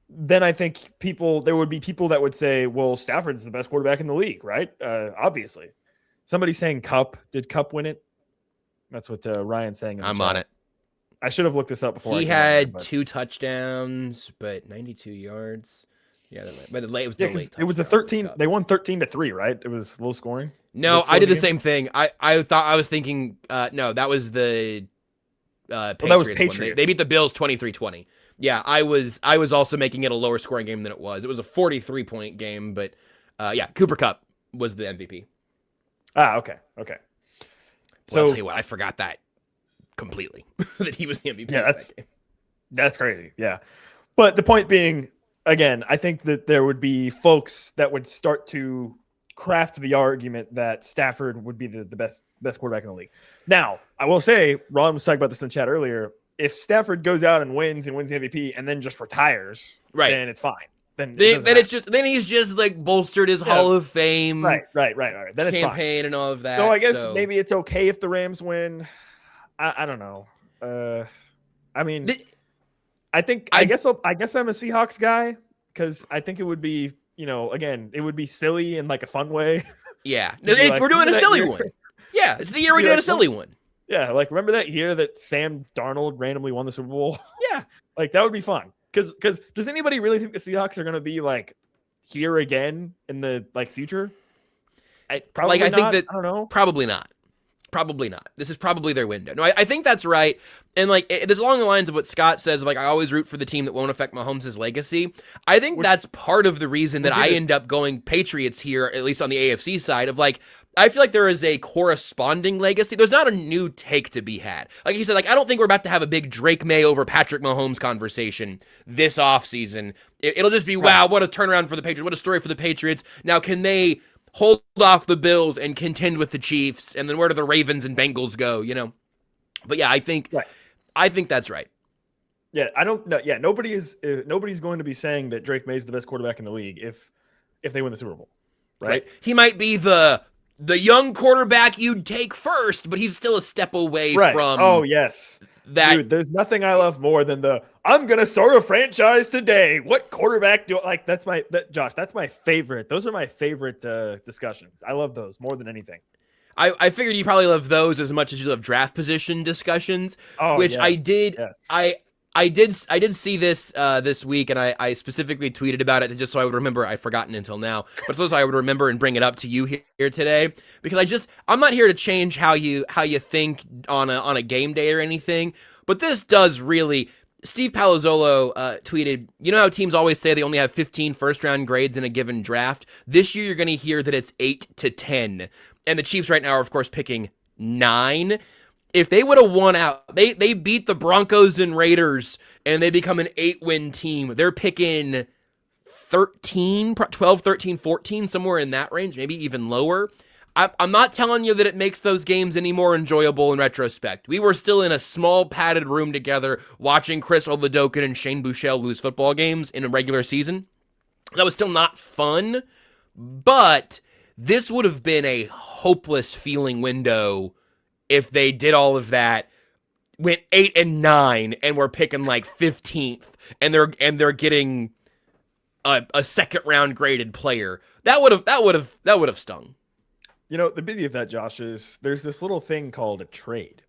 then I think there would be people that would say, well, Stafford's the best quarterback in the league, right? Obviously. Somebody's saying Cup. Did Cup win it? That's what Ryan's saying. In the I'm chat. on it. I should have looked this up before. He had 2 touchdowns, but 92 yards. Yeah, but it was a 13. They won 13-3, right? It was low scoring. No, I did the same thing. I thought I was thinking. No, that was the Patriots. That was Patriots. They beat the Bills 23-20. Yeah, I was also making it a lower scoring game than it was. It was a 43-point game, but yeah, Cooper Kupp was the MVP. Okay. Well, I'll tell you what, I forgot that completely that he was the MVP. Yeah, that's crazy. Yeah, but the point being, again, I think that there would be folks that would start to craft the argument that Stafford would be the best quarterback in the league. Now, I will say, Ron was talking about this in the chat earlier. If Stafford goes out and wins the MVP and then just retires, right, then it's fine. Then he's just like bolstered his Hall of Fame, right. Then it's campaign fine. And all of that. So I guess maybe it's okay if the Rams win. I don't know. I mean, I guess I'm a Seahawks guy because I think it would be, again, it would be silly in like a fun way. Yeah, we're doing a silly one. Yeah, it's the year we did a silly one. Yeah, like remember that year that Sam Darnold randomly won the Super Bowl? Yeah, like that would be fun. Because does anybody really think the Seahawks are going to be like here again in the future? I think that I don't know. Probably not. This is probably their window. No, I think that's right. And it's along the lines of what Scott says. I always root for the team that won't affect Mahomes' legacy. I think that's part of the reason that I end up going Patriots here, at least on the AFC side of I feel like there is a corresponding legacy. There's not a new take to be had. Like you said, I don't think we're about to have a big Drake May over Patrick Mahomes conversation this offseason. It'll just be, wow, what a turnaround for the Patriots. What a story for the Patriots. Now, can they hold off the Bills and contend with the Chiefs? And then where do the Ravens and Bengals go, But yeah, I think that's right. Yeah, I don't know. Yeah, nobody's going to be saying that Drake May is the best quarterback in the league if they win the Super Bowl. Right? He might be the young quarterback you'd take first, but he's still a step away from. Oh, yes. Dude, there's nothing I love more than I'm going to start a franchise today. What quarterback Josh, that's my favorite. Those are my favorite discussions. I love those more than anything. I figured you probably love those as much as you love draft position discussions, which yes, I did. Yes. I did see this this week, and I specifically tweeted about it just so I would remember. I'd forgotten until now, but so I would remember and bring it up to you here today because I'm not here to change how you think on a game day or anything, but this does really. Steve Palazzolo tweeted, you know how teams always say they only have 15 first-round grades in a given draft? This year you're going to hear that it's 8 to 10, and the Chiefs right now are of course picking 9. If they would have won out, they beat the Broncos and Raiders, and they become an 8-win team. They're picking 13, 12, 13, 14, somewhere in that range, maybe even lower. I'm not telling you that it makes those games any more enjoyable in retrospect. We were still in a small padded room together watching Chris Oladokun and Shane Buechele lose football games in a regular season. That was still not fun, but this would have been a hopeless feeling window if they did all of that, went 8 and 9, and were picking 15th, and they're getting a second round graded player. That would have stung. The beauty of that, Josh, is there's this little thing called a trade.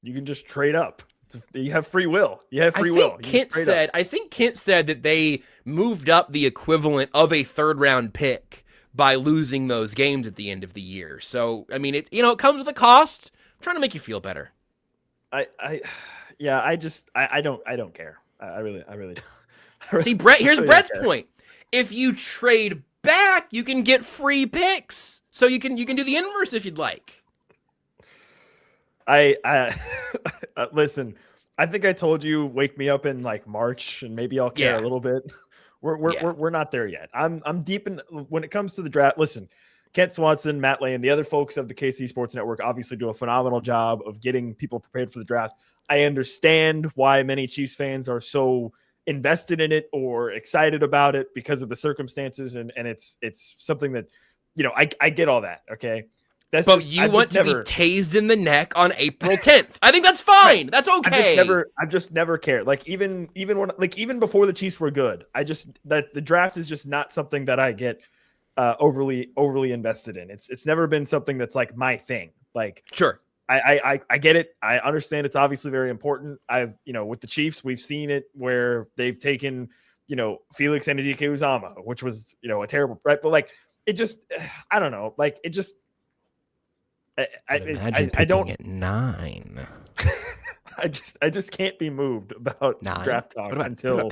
You can just trade up. You have free will. I think Kent said that they moved up the equivalent of a third round pick by losing those games at the end of the year. So I mean, it comes with a cost. I'm trying to make you feel better. I don't care. I really don't. See, Brett, here's Brett's point. If you trade back, you can get free picks. So you can do the inverse if you'd like. I listen. I think I told you wake me up in March and maybe I'll care a little bit. We're not there yet. I'm deep in when it comes to the draft. Listen, Kent Swanson, Matt Lane, the other folks of the KC Sports Network obviously do a phenomenal job of getting people prepared for the draft. I understand why many Chiefs fans are so invested in it or excited about it because of the circumstances, and it's something that I get all that. Okay, But you want to be tased in the neck on April 10th. I think that's fine. That's okay. I've just never cared. Like even before the Chiefs were good, that the draft is just not something that I get overly invested in. It's never been something that's like my thing. Like sure. I get it. I understand it's obviously very important. With the Chiefs, we've seen it where they've taken, Felix Anudike-Uzomah, which was, a terrible, right? But like, it just, I don't know. Like it just, I don't at 9. I just can't be moved about 9? draft talk until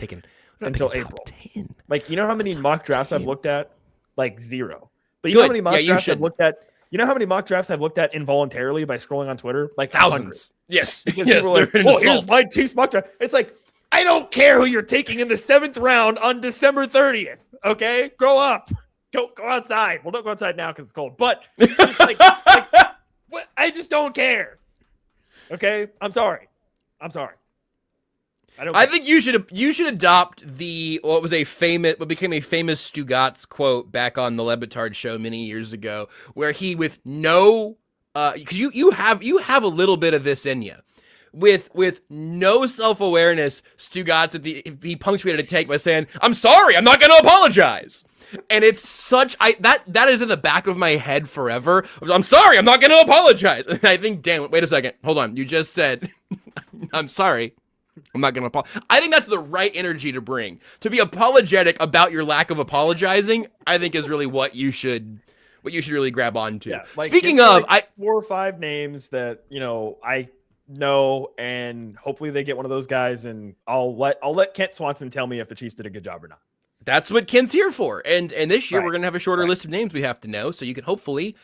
April. 10? Like, you know how many mock drafts I've looked at? Like 0. But you Good. know how many mock drafts I've looked at? You know how many mock drafts I've looked at involuntarily by scrolling on Twitter? Like thousands. Yes. Because people are like, here's my Chiefs mock draft. It's like, I don't care who you're taking in the 7th round on December 30th. Okay, grow up. Go outside. Well, don't go outside now because it's cold. But just I just don't care. Okay, I'm sorry. I think you should adopt what became a famous Stugatz quote back on the Le Batard show many years ago, where he with no because you have a little bit of this in you. With no self-awareness, Stugatz he punctuated a take by saying, "I'm sorry, I'm not going to apologize." And it's such that is in the back of my head forever. I'm sorry, I'm not going to apologize. And I think, damn, wait a second, hold on. You just said, "I'm sorry, I'm not going to apologize." I think that's the right energy to bring. To be apologetic about your lack of apologizing, I think is really what you should really grab onto. Yeah, like, speaking of, 4 or 5 names that I know, and hopefully they get one of those guys, and I'll let Kent Swanson tell me if the Chiefs did a good job or not. That's what Kent's here for. And this year we're going to have a shorter list of names we have to know, so you can hopefully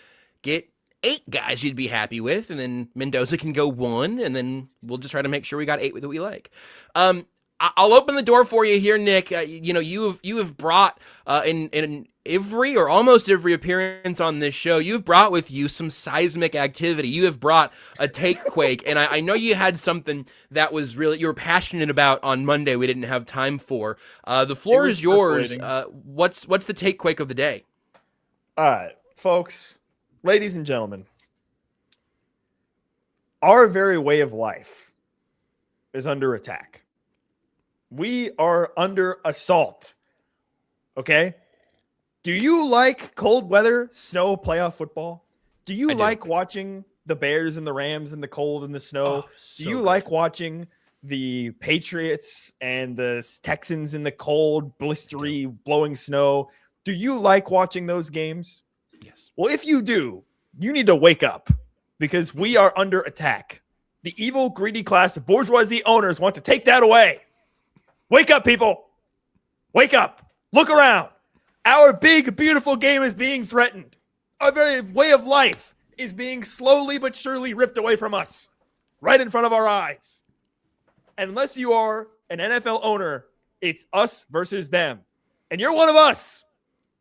get 8 guys you'd be happy with, and then Mendoza can go 1, and then we'll just try to make sure we got 8 that we like. I'll open the door for you here, Nick. You have brought in every or almost every appearance on this show, you've brought with you some seismic activity. You have brought a take quake, and I know you had something that was you were passionate about on Monday. We didn't have time for. The floor is yours. What's the take quake of the day? All right, folks, ladies and gentlemen, our very way of life is under attack. We are under assault. Okay? Do you like cold weather, snow, playoff football? Do you like watching the Bears and the Rams in the cold and the snow? Do you like watching the Patriots and the Texans in the cold, blistery, blowing snow? Do you like watching those games? Yes. Well, if you do, you need to wake up because we are under attack. The evil, greedy class of bourgeoisie owners want to take that away. Wake up, people. Wake up. Look around. Our big, beautiful game is being threatened. Our very way of life is being slowly but surely ripped away from us, right in front of our eyes. And unless you are an NFL owner, it's us versus them. And you're one of us.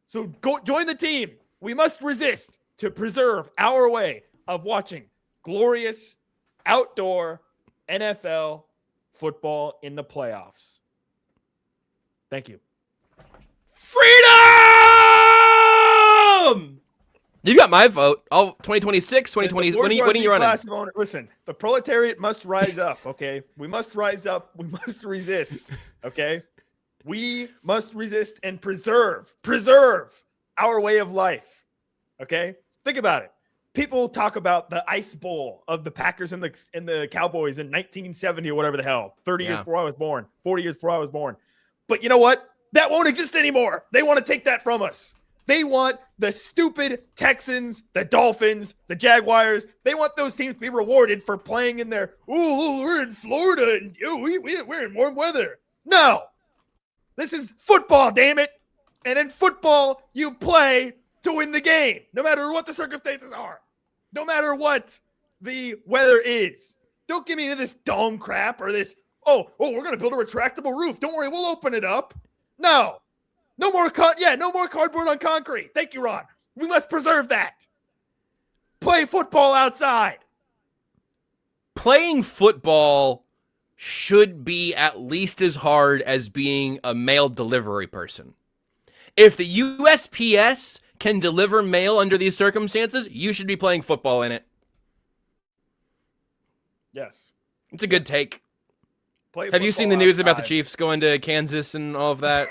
So go join the team. We must resist to preserve our way of watching glorious outdoor NFL football in the playoffs. Thank you. Freedom! You got my vote. Oh, 2026, 2020. When are you running? Listen, the proletariat must rise up, okay? We must rise up. We must resist, okay? We must resist and preserve our way of life, okay? Think about it. People talk about the Ice Bowl of the Packers and the Cowboys in 1970 or whatever the hell, 30 years before I was born, 40 years before I was born. But you know what? That won't exist anymore. They want to take that from us. They want the stupid Texans, the Dolphins, the Jaguars. They want those teams to be rewarded for playing in their, we're in Florida and we're in warm weather. No. This is football, damn it. And in football, you play to win the game, no matter what the circumstances are, no matter what the weather is. Don't give me into this dome crap or this, we're going to build a retractable roof. Don't worry, we'll open it up. No more cardboard on concrete. Thank you, Ron. We must preserve that. Play football outside. Playing football should be at least as hard as being a mail delivery person. If the USPS can deliver mail under these circumstances, you should be playing football in it. Yes. It's a good take. Play Have you seen the football news about the outside. Chiefs going to Kansas and all of that?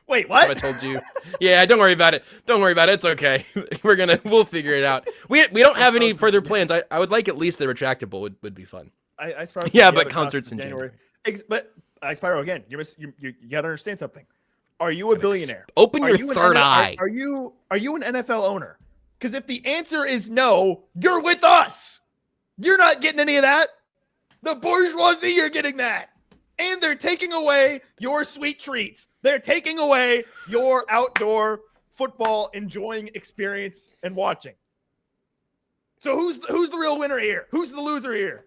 Wait, Have I what? told you? Yeah, don't worry about it. Don't worry about it. It's okay. We'll figure it out. We don't have any further plans. I would like at least the retractable would be fun. I Spyro, Yeah, but concerts in January. But I Spyro again. You got to understand something. Are you a billionaire? Open Are your you an third N- eye. Are you an NFL owner? Because if the answer is no, you're with us. You're not getting any of that. The bourgeoisie, you're getting that. And they're taking away your sweet treats. They're taking away your outdoor football enjoying experience and watching. So who's the real winner here? Who's the loser here?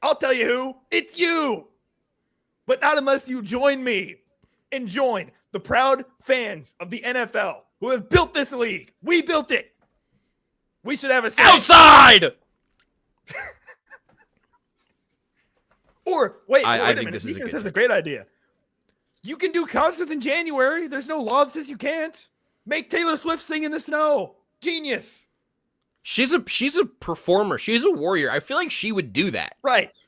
I'll tell you who. It's you. But not unless you join me and join the proud fans of the NFL who have built this league. We built it. We should have a say. Outside! Or wait, I wait a think minute. this is a This good is a great idea. You can do concerts in January. There's no law that says you can't. Make Taylor Swift sing in the snow. Genius. She's a performer. She's a warrior. I feel like she would do that. Right.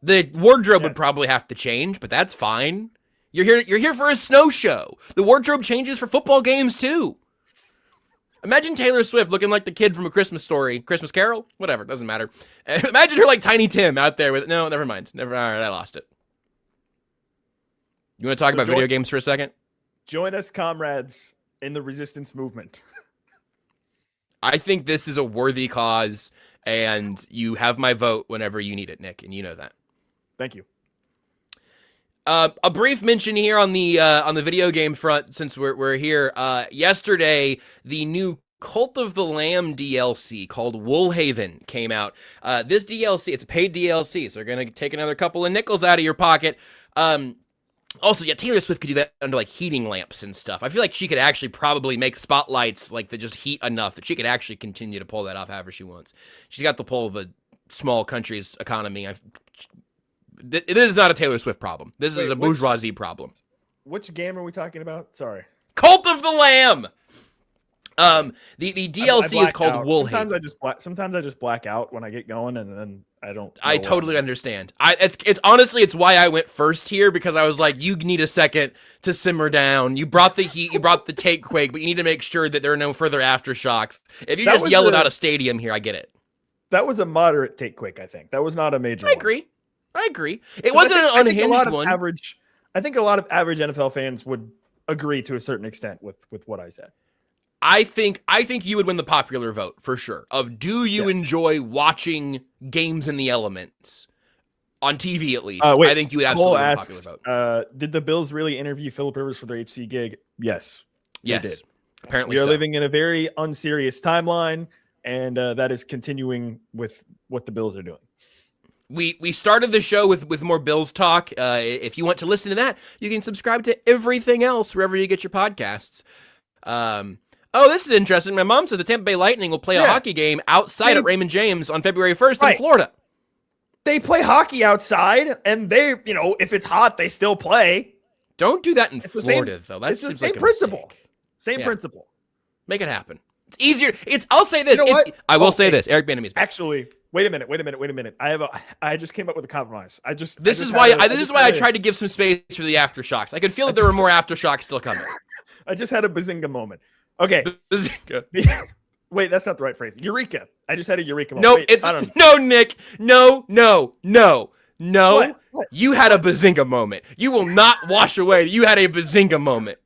The wardrobe would Yes. probably have to change, but that's fine. You're here for a snow show. The wardrobe changes for football games too. Imagine Taylor Swift looking like the kid from A Christmas Story, Christmas Carol, whatever, doesn't matter. Imagine her like Tiny Tim out there with no, never mind. All right, I lost it. You want to talk about video games for a second? Join us, comrades, in the resistance movement. I think this is a worthy cause, and you have my vote whenever you need it, Nick, and you know that. Thank you. A brief mention here on the video game front, since we're here. Yesterday, the new Cult of the Lamb DLC called Woolhaven came out. This DLC, it's a paid DLC, so they're gonna take another couple of nickels out of your pocket. Also, yeah, Taylor Swift could do that under like heating lamps and stuff. I feel like she could actually probably make spotlights like that just heat enough that she could actually continue to pull that off however she wants. She's got the pull of a small country's economy. This is not a Taylor Swift problem. This is a bourgeoisie problem. Which game are we talking about? Sorry. Cult of the Lamb. The DLC is called Woolhaven. Sometimes I just black out when I get going, and then I don't. I totally understand. It's honestly, it's why I went first here, because I was like, you need a second to simmer down. You brought the heat, you brought the take quake, but you need to make sure that there are no further aftershocks. If you just yell about a stadium here, I get it. That was a moderate take quick, I think. That was not a major. I agree. It wasn't an unhinged one. I think a lot of average NFL fans would agree to a certain extent with what I said. I think you would win the popular vote for sure. Do you enjoy watching games in the elements on TV at least? Wait, I think you would absolutely win the popular vote. Did the Bills really interview Phillip Rivers for their HC gig? Yes. Yes. They did. Apparently, we are living in a very unserious timeline, and that is continuing with what the Bills are doing. We started the show with more Bills talk. If you want to listen to that, you can subscribe to everything else wherever you get your podcasts. Oh, this is interesting. My mom said the Tampa Bay Lightning will play a hockey game outside at Raymond James on February 1st in Florida. They play hockey outside, and if it's hot, they still play. Don't do that in Florida, though. That it's the seems same like a principle. mistake. Same principle. Make it happen. It's easier. I'll say this. I will say this. Eric Bieniemy's back. Actually, wait a minute. I just came up with a compromise. This is why I tried to give some space for the aftershocks. I could feel that there were more aftershocks still coming. I just had a bazinga moment. Okay. Bazinga. Wait, that's not the right phrase. Eureka. I just had a eureka moment. No, Nick. No. What? You had a bazinga moment. You will not wash away. You had a bazinga moment.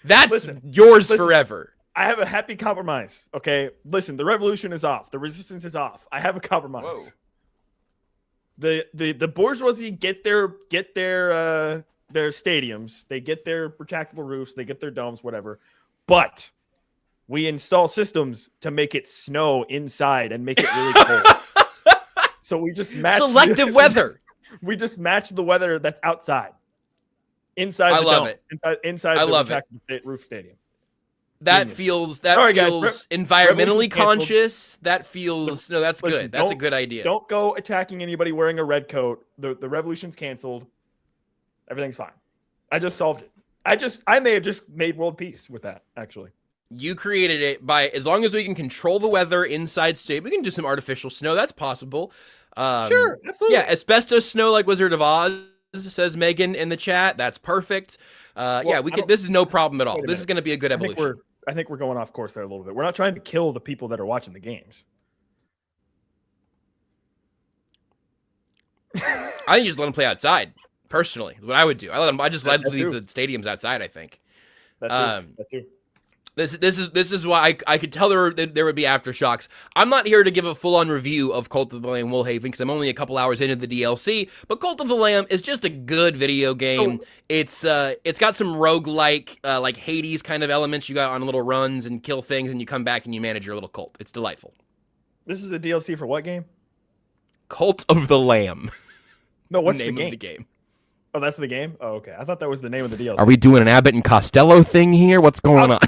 That's yours forever. I have a happy compromise. Okay. Listen, the revolution is off. The resistance is off. I have a compromise. Whoa. The bourgeoisie get their stadiums. They get their retractable roofs. They get their domes, whatever. But we install systems to make it snow inside and make it really cold. So we just match selective weather. We just match the weather that's outside. Inside I the love dome. it. Inside the retractable roof stadium. That feels environmentally conscious. That feels that's good. That's a good idea. Don't go attacking anybody wearing a red coat. The revolution's canceled. Everything's fine. I just solved it. I may have just made world peace with that, actually. You created it by, as long as we can control the weather inside state, we can do some artificial snow. That's possible. Sure, absolutely. Yeah, asbestos snow like Wizard of Oz, says Megan in the chat. That's perfect. Yeah, we can. This is no problem at all. This is going to be a good evolution. I think we're going off course there a little bit. We're not trying to kill the people that are watching the games. I think you just let them play outside. Personally, what I would do, I just let them leave the stadiums outside. I think. That too. This is why I could tell there would be aftershocks. I'm not here to give a full-on review of Cult of the Lamb Woolhaven because I'm only a couple hours into the DLC, but Cult of the Lamb is just a good video game. It's got some roguelike, like Hades kind of elements. You go on little runs and kill things, and you come back and you manage your little cult. It's delightful. This is a DLC for what game? Cult of the Lamb. No, what's the name the game? of the game? Oh, that's the game? Oh, okay. I thought that was the name of the DLC. Are we doing an Abbott and Costello thing here? What's going on?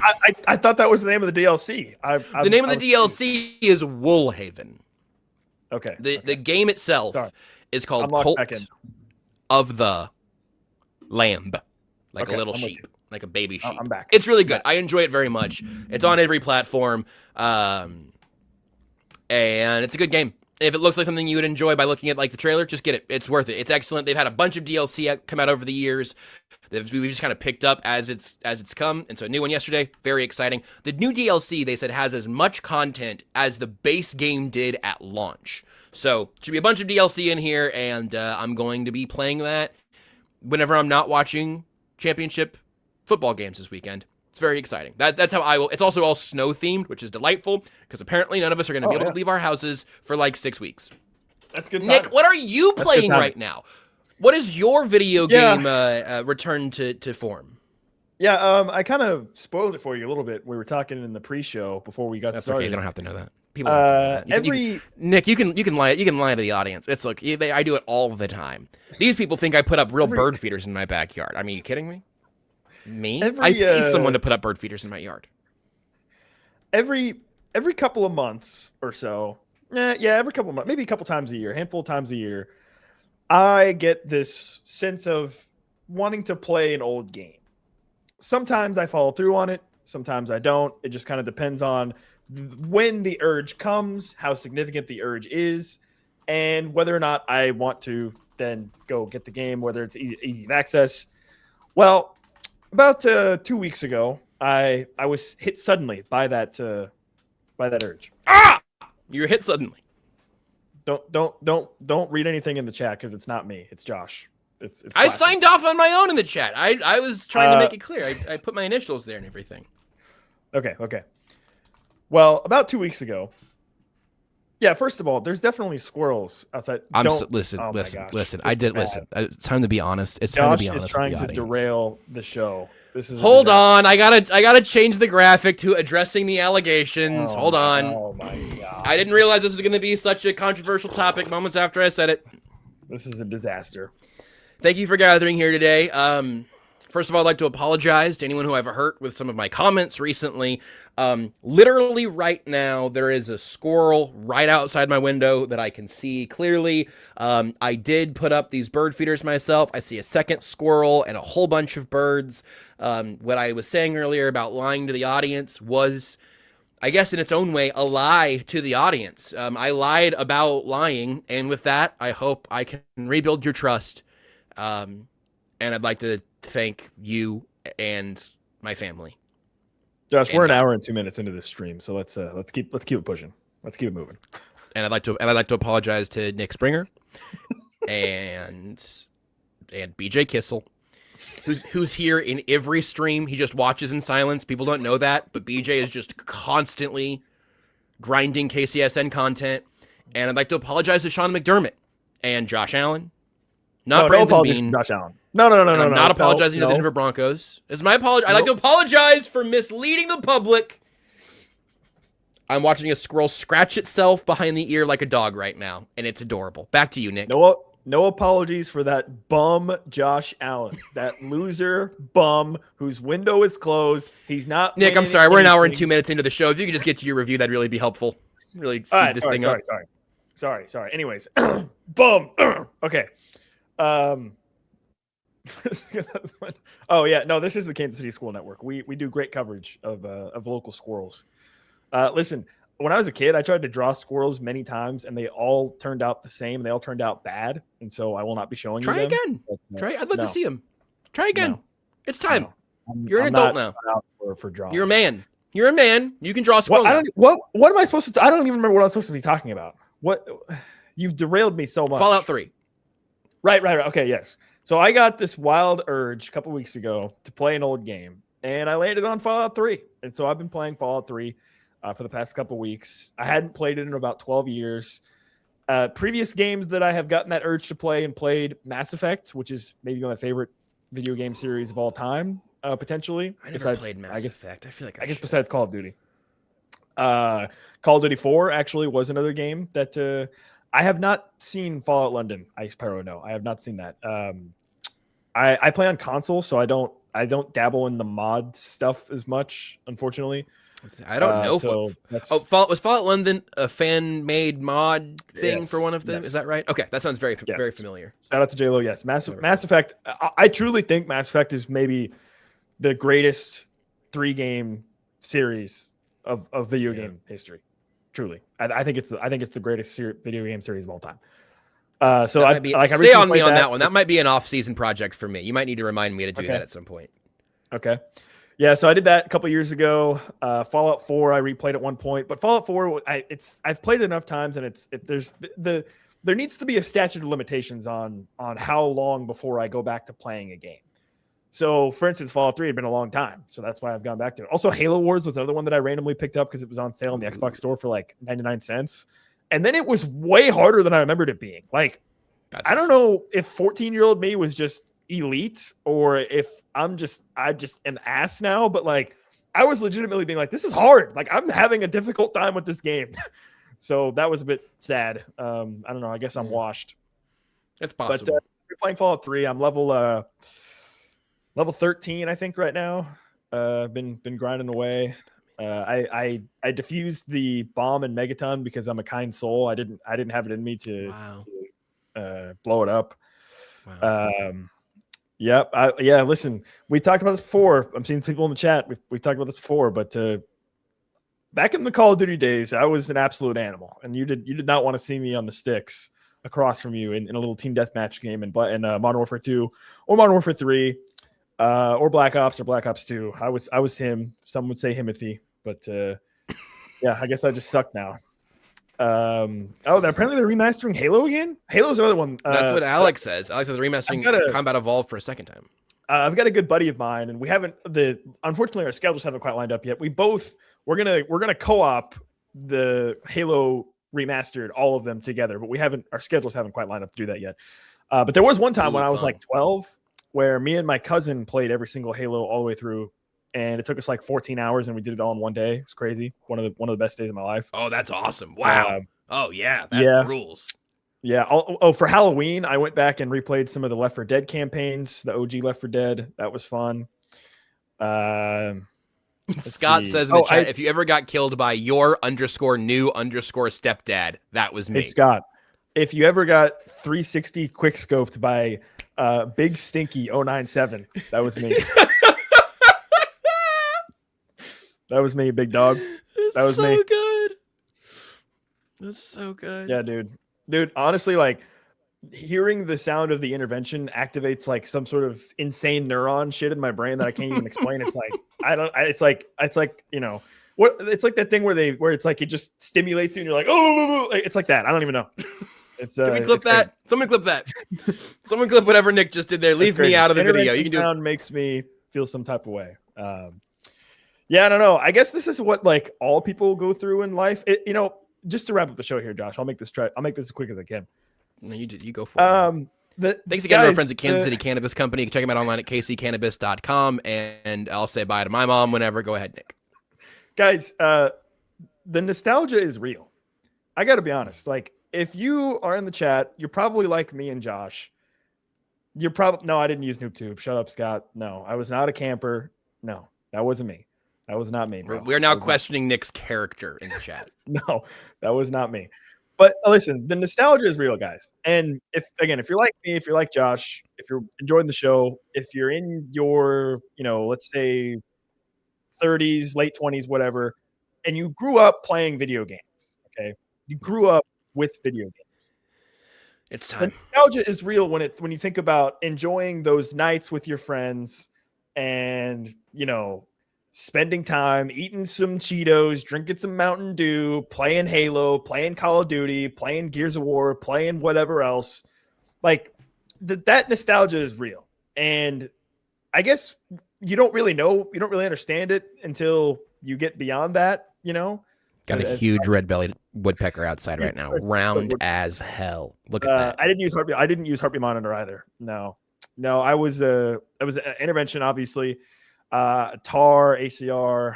I thought that was the name of the DLC. The name of the DLC is Woolhaven. Okay. The game itself is called Cult of the Lamb. Like a little sheep. Like a baby sheep. I'm back. It's really good. I enjoy it very much. It's on every platform. And it's a good game. If it looks like something you would enjoy by looking at like the trailer, just get it. It's worth it. It's excellent. They've had a bunch of DLC come out over the years. We've just kind of picked up as it's come, and so a new one yesterday. Very exciting. The new DLC they said has as much content as the base game did at launch. So should be a bunch of DLC in here, and I'm going to be playing that whenever I'm not watching championship football games this weekend. It's very exciting. That's how I will. It's also all snow themed, which is delightful because apparently none of us are going to be able to leave our houses for like 6 weeks. That's good. Nick, what are you playing right now? What is your video game return to form? Yeah, I kind of spoiled it for you a little bit. We were talking in the pre-show before we got started. Okay, they don't have to know that. People don't have to know that. Nick, you can lie to the audience. It's look, I do it all the time. These people think I put up real bird feeders in my backyard. I mean, are you kidding me? Me? I pay someone to put up bird feeders in my yard. Every couple of months or so, every couple of months, maybe a couple times a year, handful of times a year, I get this sense of wanting to play an old game. Sometimes I follow through on it. Sometimes I don't. It just kind of depends on when the urge comes, how significant the urge is, and whether or not I want to then go get the game, whether it's easy of access. Well, about 2 weeks ago, I was hit suddenly by that urge. You're hit suddenly. Don't read anything in the chat because it's not me. It's Josh. It's I signed off on my own in the chat. I was trying to make it clear. I put my initials there and everything. Okay. Well, about 2 weeks ago. Yeah, first of all, there's definitely squirrels outside. Listen. It's time to be honest. It's time to be honest. Josh is trying to derail the show. This is Hold on. I gotta change the graphic to addressing the allegations. Hold on. Oh my god. I didn't realize this was going to be such a controversial topic moments after I said it. This is a disaster. Thank you for gathering here today. First of all, I'd like to apologize to anyone who I've hurt with some of my comments recently. Literally right now, there is a squirrel right outside my window that I can see clearly. I did put up these bird feeders myself. I see a second squirrel and a whole bunch of birds. What I was saying earlier about lying to the audience was, I guess in its own way, a lie to the audience. I lied about lying, and with that, I hope I can rebuild your trust. And I'd like to thank you and my family. Josh, we're an hour and 2 minutes into this stream, so let's keep it pushing. Let's keep it moving. And I'd like to apologize to Nick Springer and BJ Kissel, who's here in every stream. He just watches in silence. People don't know that, but BJ is just constantly grinding KCSN content. And I'd like to apologize to Sean McDermott and Josh Allen. Not Brandon Bean. Josh Allen. No. I'm not apologizing to the Denver Broncos. It's my apology. I'd like to apologize for misleading the public. I'm watching a squirrel scratch itself behind the ear like a dog right now, and it's adorable. Back to you, Nick. No apologies for that bum Josh Allen, that loser bum whose window is closed. He's not. Nick, I'm sorry. We're an hour and 2 minutes into the show. If you could just get to your review, that'd really be helpful. Really speed this thing up. Sorry. Anyways, bum. Okay. Oh yeah, no, this is the Kansas City Squirrel Network. We do great coverage of local squirrels. Listen, when I was a kid, I tried to draw squirrels many times, and they all turned out the same. They all turned out bad, and so I will not be showing Try you them. again. But, Try. I'd love no, to see him. Try again. no, It's time. no. You're an I'm adult not now. out for drawing. You're a man. You're a man. You can draw a squirrel. What am I supposed to? I don't even remember what I'm supposed to be talking about. What you've derailed me so much. Fallout 3. Right. Okay, yes. So I got this wild urge a couple weeks ago to play an old game, and I landed on Fallout 3. And so I've been playing Fallout 3 for the past couple weeks. I hadn't played it in about 12 years. Previous games that I have gotten that urge to play and played, Mass Effect, which is maybe my favorite video game series of all time, potentially. I never played Mass Effect. I guess besides Call of Duty. Call of Duty 4 actually was another game that I have not seen. Fallout London, Iceparo, no, I have not seen that. I play on console, so I don't dabble in the mod stuff as much, unfortunately. I don't know. So was Fallout London a fan-made mod thing for one of them? Yes. Is that right? Okay, that sounds very familiar. Shout out to JLo. Yes, Mass Effect. I truly think Mass Effect is maybe the greatest 3-game series of video game history. Truly, I think it's the greatest video game series of all time. So I stay on me on that one. That might be an off-season project for me. You might need to remind me to do that at some point. Okay. Yeah, so I did that a couple years ago. Fallout 4, I replayed at one point, but Fallout 4, I've played it enough times, and there needs to be a statute of limitations on how long before I go back to playing a game. So, for instance, Fallout 3 had been a long time, so that's why I've gone back to it. Also, Halo Wars was another one that I randomly picked up because it was on sale in the Xbox store for like 99 cents. And then it was way harder than I remembered it being. Like, I don't know if 14-year-old me was just elite or if I just am ass now, but like, I was legitimately being like, this is hard. Like, I'm having a difficult time with this game. So that was a bit sad. I don't know. I guess I'm washed. It's possible. But we're playing Fallout 3. I'm level 13, I think, right now. Been grinding away. I defused the bomb in Megaton because I'm a kind soul. I didn't have it in me to blow it up. Wow. Yep. Listen, we talked about this before. I'm seeing people in the chat. We talked about this before, but back in the Call of Duty days, I was an absolute animal, and you did not want to see me on the sticks across from you in a little team deathmatch game in Modern Warfare 2 or Modern Warfare 3. Or Black Ops or Black Ops 2. I was him. Some would say Himothy, but yeah, I guess I just suck now. Apparently they're remastering Halo again. Halo's another one. That's what Alex says. Alex is remastering Combat Evolved for a second time. I've got a good buddy of mine, and we haven't. Unfortunately, our schedules haven't quite lined up yet. We're gonna co-op the Halo remastered, all of them together, but our schedules haven't quite lined up to do that yet. But there was one time when I was like 12. Where me and my cousin played every single Halo all the way through, and it took us like 14 hours, and we did it all in one day. It's crazy. One of the best days of my life. Oh, that's awesome! Wow. That rules. Yeah. For Halloween, I went back and replayed some of the Left 4 Dead campaigns, the OG Left 4 Dead. That was fun. Scott says in the chat, if you ever got killed by your _new _stepdad, that was me. Hey, Scott, if you ever got 360 quick scoped by Big Stinky 097, that was me. That was me, big dog. That was me. Good. That's so good. Yeah, dude, honestly, like hearing the sound of the intervention activates like some sort of insane neuron shit in my brain that I can't even explain. It's like it's like you know what, it's like that thing where it's like it just stimulates you and you're like, oh, it's like that. I don't even know. It's Can we clip that? Crazy. Someone clip that. Someone clip whatever Nick just did there. Leave me out of the video. You can sound makes me feel some type of way. Yeah, I don't know. I guess this is what like all people go through in life. Just to wrap up the show here, Josh, I'll make this as quick as I can. No, you go for it. Thanks again to our friends at Kansas City Cannabis Company. You can check them out online at kccannabis.com. And I'll say bye to my mom whenever. Go ahead, Nick. Guys, the nostalgia is real. I got to be honest. Like, if you are in the chat, you're probably like me and Josh. No, I didn't use NoobTube. Shut up, Scott. No, I was not a camper. No, that wasn't me. That was not me, bro. We're now questioning Nick's character in the chat. No, that was not me. But listen, the nostalgia is real, guys. And if you're like me, if you're like Josh, if you're enjoying the show, if you're in your, let's say 30s, late 20s, whatever, and you grew up playing video games, okay? You grew up with video games. It's The time. nostalgia is real when you think about enjoying those nights with your friends and, spending time eating some Cheetos, drinking some Mountain Dew, playing Halo, playing Call of Duty, playing Gears of War, playing whatever else. Like that nostalgia is real. And I guess you don't really understand it until you get beyond that, Got a huge red-bellied woodpecker outside right now, round as hell. Look at that. I didn't use Heartbeat Monitor either. No, I was an intervention, obviously. TAR, ACR,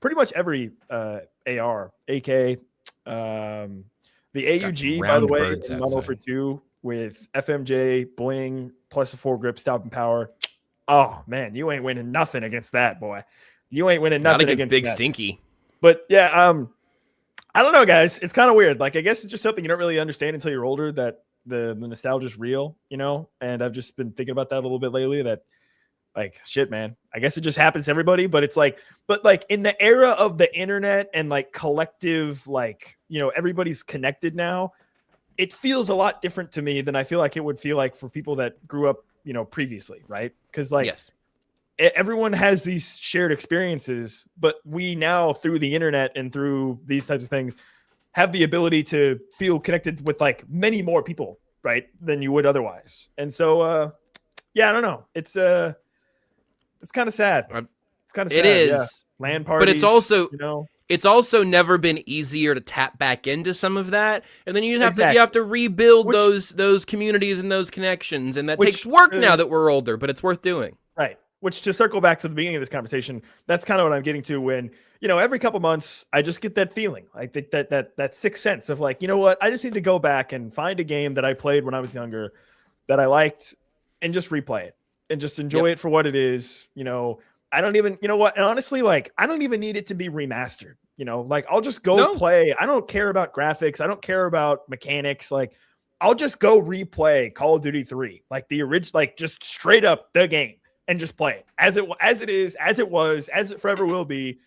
pretty much every AR, AK, the AUG, by the way, in Model for 2 with FMJ, bling, plus a 4 grip, stopping power. Oh man, you ain't winning nothing against that, boy. You ain't winning nothing against Big that. Stinky. But yeah, I don't know, guys. It's kind of weird. Like, I guess it's just something you don't really understand until you're older, that the nostalgia is real, and I've just been thinking about that a little bit lately, that like, shit, man, I guess it just happens to everybody, but it's like, in the era of the internet and like collective, like, everybody's connected now, it feels a lot different to me than I feel like it would feel like for people that grew up, previously. Right. Cause like, yes. Everyone has these shared experiences, but we now through the internet and through these types of things have the ability to feel connected with like many more people, right, than you would otherwise. And so, yeah, I don't know. It's kind of sad. It's kind of sad. It is. Yeah. LAN parties, but it's also, it's also never been easier to tap back into some of that, and then you have to rebuild those communities and those connections, and that takes work now that we're older, but it's worth doing. Right. Which, to circle back to the beginning of this conversation, that's kind of what I'm getting to when, every couple months I just get that feeling, like that sixth sense of like, you know what, I just need to go back and find a game that I played when I was younger that I liked and just replay it and just enjoy it for what it is. I don't even, and honestly, like, I don't even need it to be remastered, like I'll just go play. I don't care about graphics. I don't care about mechanics. Like, I'll just go replay Call of Duty 3, like the original, like just straight up the game. And just play it as it is, as it was, as it forever will be.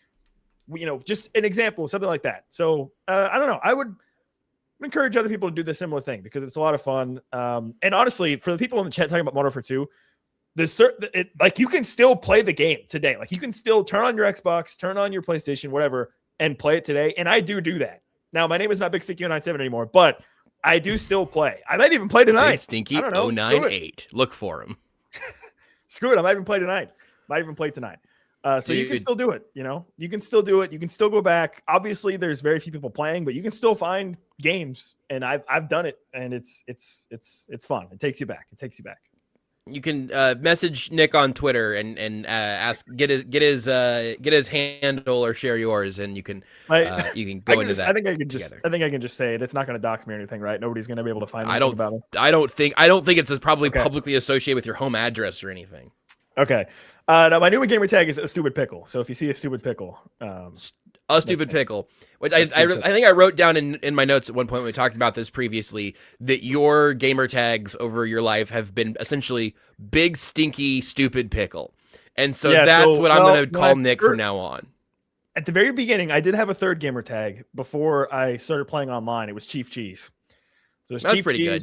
Just an example, something like that. So I don't know. I would encourage other people to do the similar thing because it's a lot of fun. And honestly, for the people in the chat talking about Modern Warfare 2, like you can still play the game today. Like you can still turn on your Xbox, turn on your PlayStation, whatever, and play it today. And I do that. Now my name is not Big Stinky 097 anymore, but I do still play. I might even play tonight. Big Stinky 098. Look for him. Screw it. I might even play tonight. So you can still do it. You can still do it. You can still go back. Obviously, there's very few people playing, but you can still find games. And I've done it, and it's fun. It takes you back. You can message Nick on Twitter and ask get his handle or share yours, and you can go into that. I think I can just say it. It's not going to dox me or anything, right? Nobody's going to be able to find anything about it. I don't think it's probably publicly associated with your home address or anything. Okay. Now my new gamer tag is a stupid pickle. So if you see a stupid pickle, a stupid pickle. Which I think I wrote down in my notes at one point when we talked about this previously that your gamer tags over your life have been essentially Big Stinky Stupid Pickle. And so that's what I'm going to call Nick from now on. At the very beginning, I did have a third gamer tag before I started playing online. It was Chief Cheese. So that's pretty good.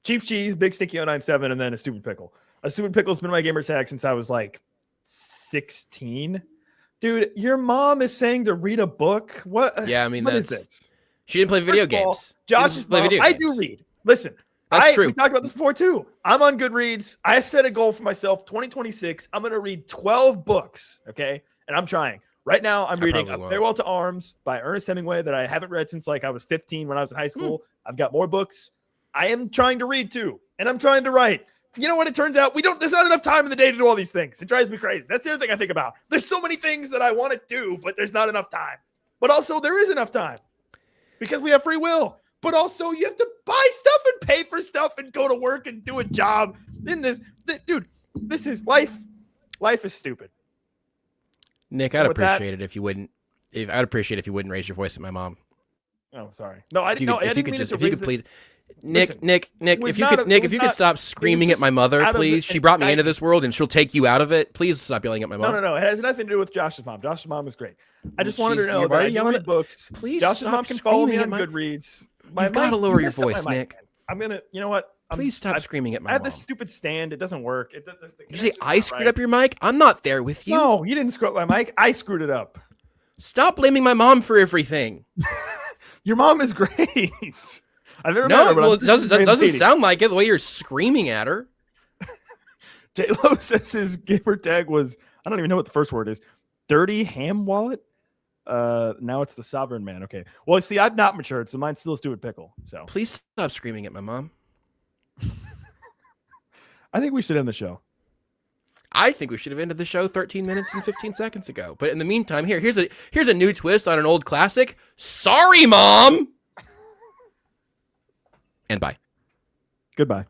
Chief Cheese, Big Stinky 097, and then a Stupid Pickle. A Stupid Pickle has been my gamer tag since I was like 16. Dude, your mom is saying to read a book. What? Yeah, I mean, what is this? She didn't play video games. Josh's mom. I do read. Listen, that's true. We talked about this before too. I'm on Goodreads. I set a goal for myself. 2026. I'm going to read 12 books. Okay, and I'm trying. Right now, I'm reading A Farewell to Arms by Ernest Hemingway that I haven't read since like I was 15 when I was in high school. I've got more books. I am trying to read too, and I'm trying to write. You know what? It turns out there's not enough time in the day to do all these things. It drives me crazy. That's the other thing I think about. There's so many things that I want to do, but there's not enough time. But also there is enough time because we have free will. But also you have to buy stuff and pay for stuff and go to work and do a job. Dude, this is life. Life is stupid. Nick, I'd appreciate it if you wouldn't raise your voice at my mom. Oh, sorry. No, I If you didn't. No, could, I if you didn't could mean just, it to if you raise could it. please, Listen, Nick, it was if you not could, a- Nick, it if you was could not- stop it screaming was at my just mother, out of please. She brought me into this world, and she'll take you out of it. Please stop yelling at my mom. No. It has nothing to do with Josh's mom. Josh's mom is great. I just wanted to She's- know you've that I already do yelling read at- books. Please Josh's stop mom can follow me screaming on at my- Goodreads. You've gotta lower your messed up my voice, mic, Nick. man. I'm gonna. You know what? Please stop screaming at my I have mom. this stupid stand. It doesn't work. The You say connection's I not screwed right. up your mic? I'm not there with you. No, you didn't screw up my mic. I screwed it up. Stop blaming my mom for everything. Your mom is great. I've never met No, her, but well, I'm it sure she's a great doesn't lady. sound like it the way you're screaming at her. J-Lo says his gamer tag was, I don't even know what the first word is, dirty ham wallet. Now it's the sovereign man. Okay. Well, see, I've not matured, so mine's still a stupid pickle. So Please stop screaming at my mom. I think we should end the show. I think we should have ended the show 13 minutes and 15 seconds ago. But in the meantime, here's a new twist on an old classic. Sorry, Mom. And bye. Goodbye.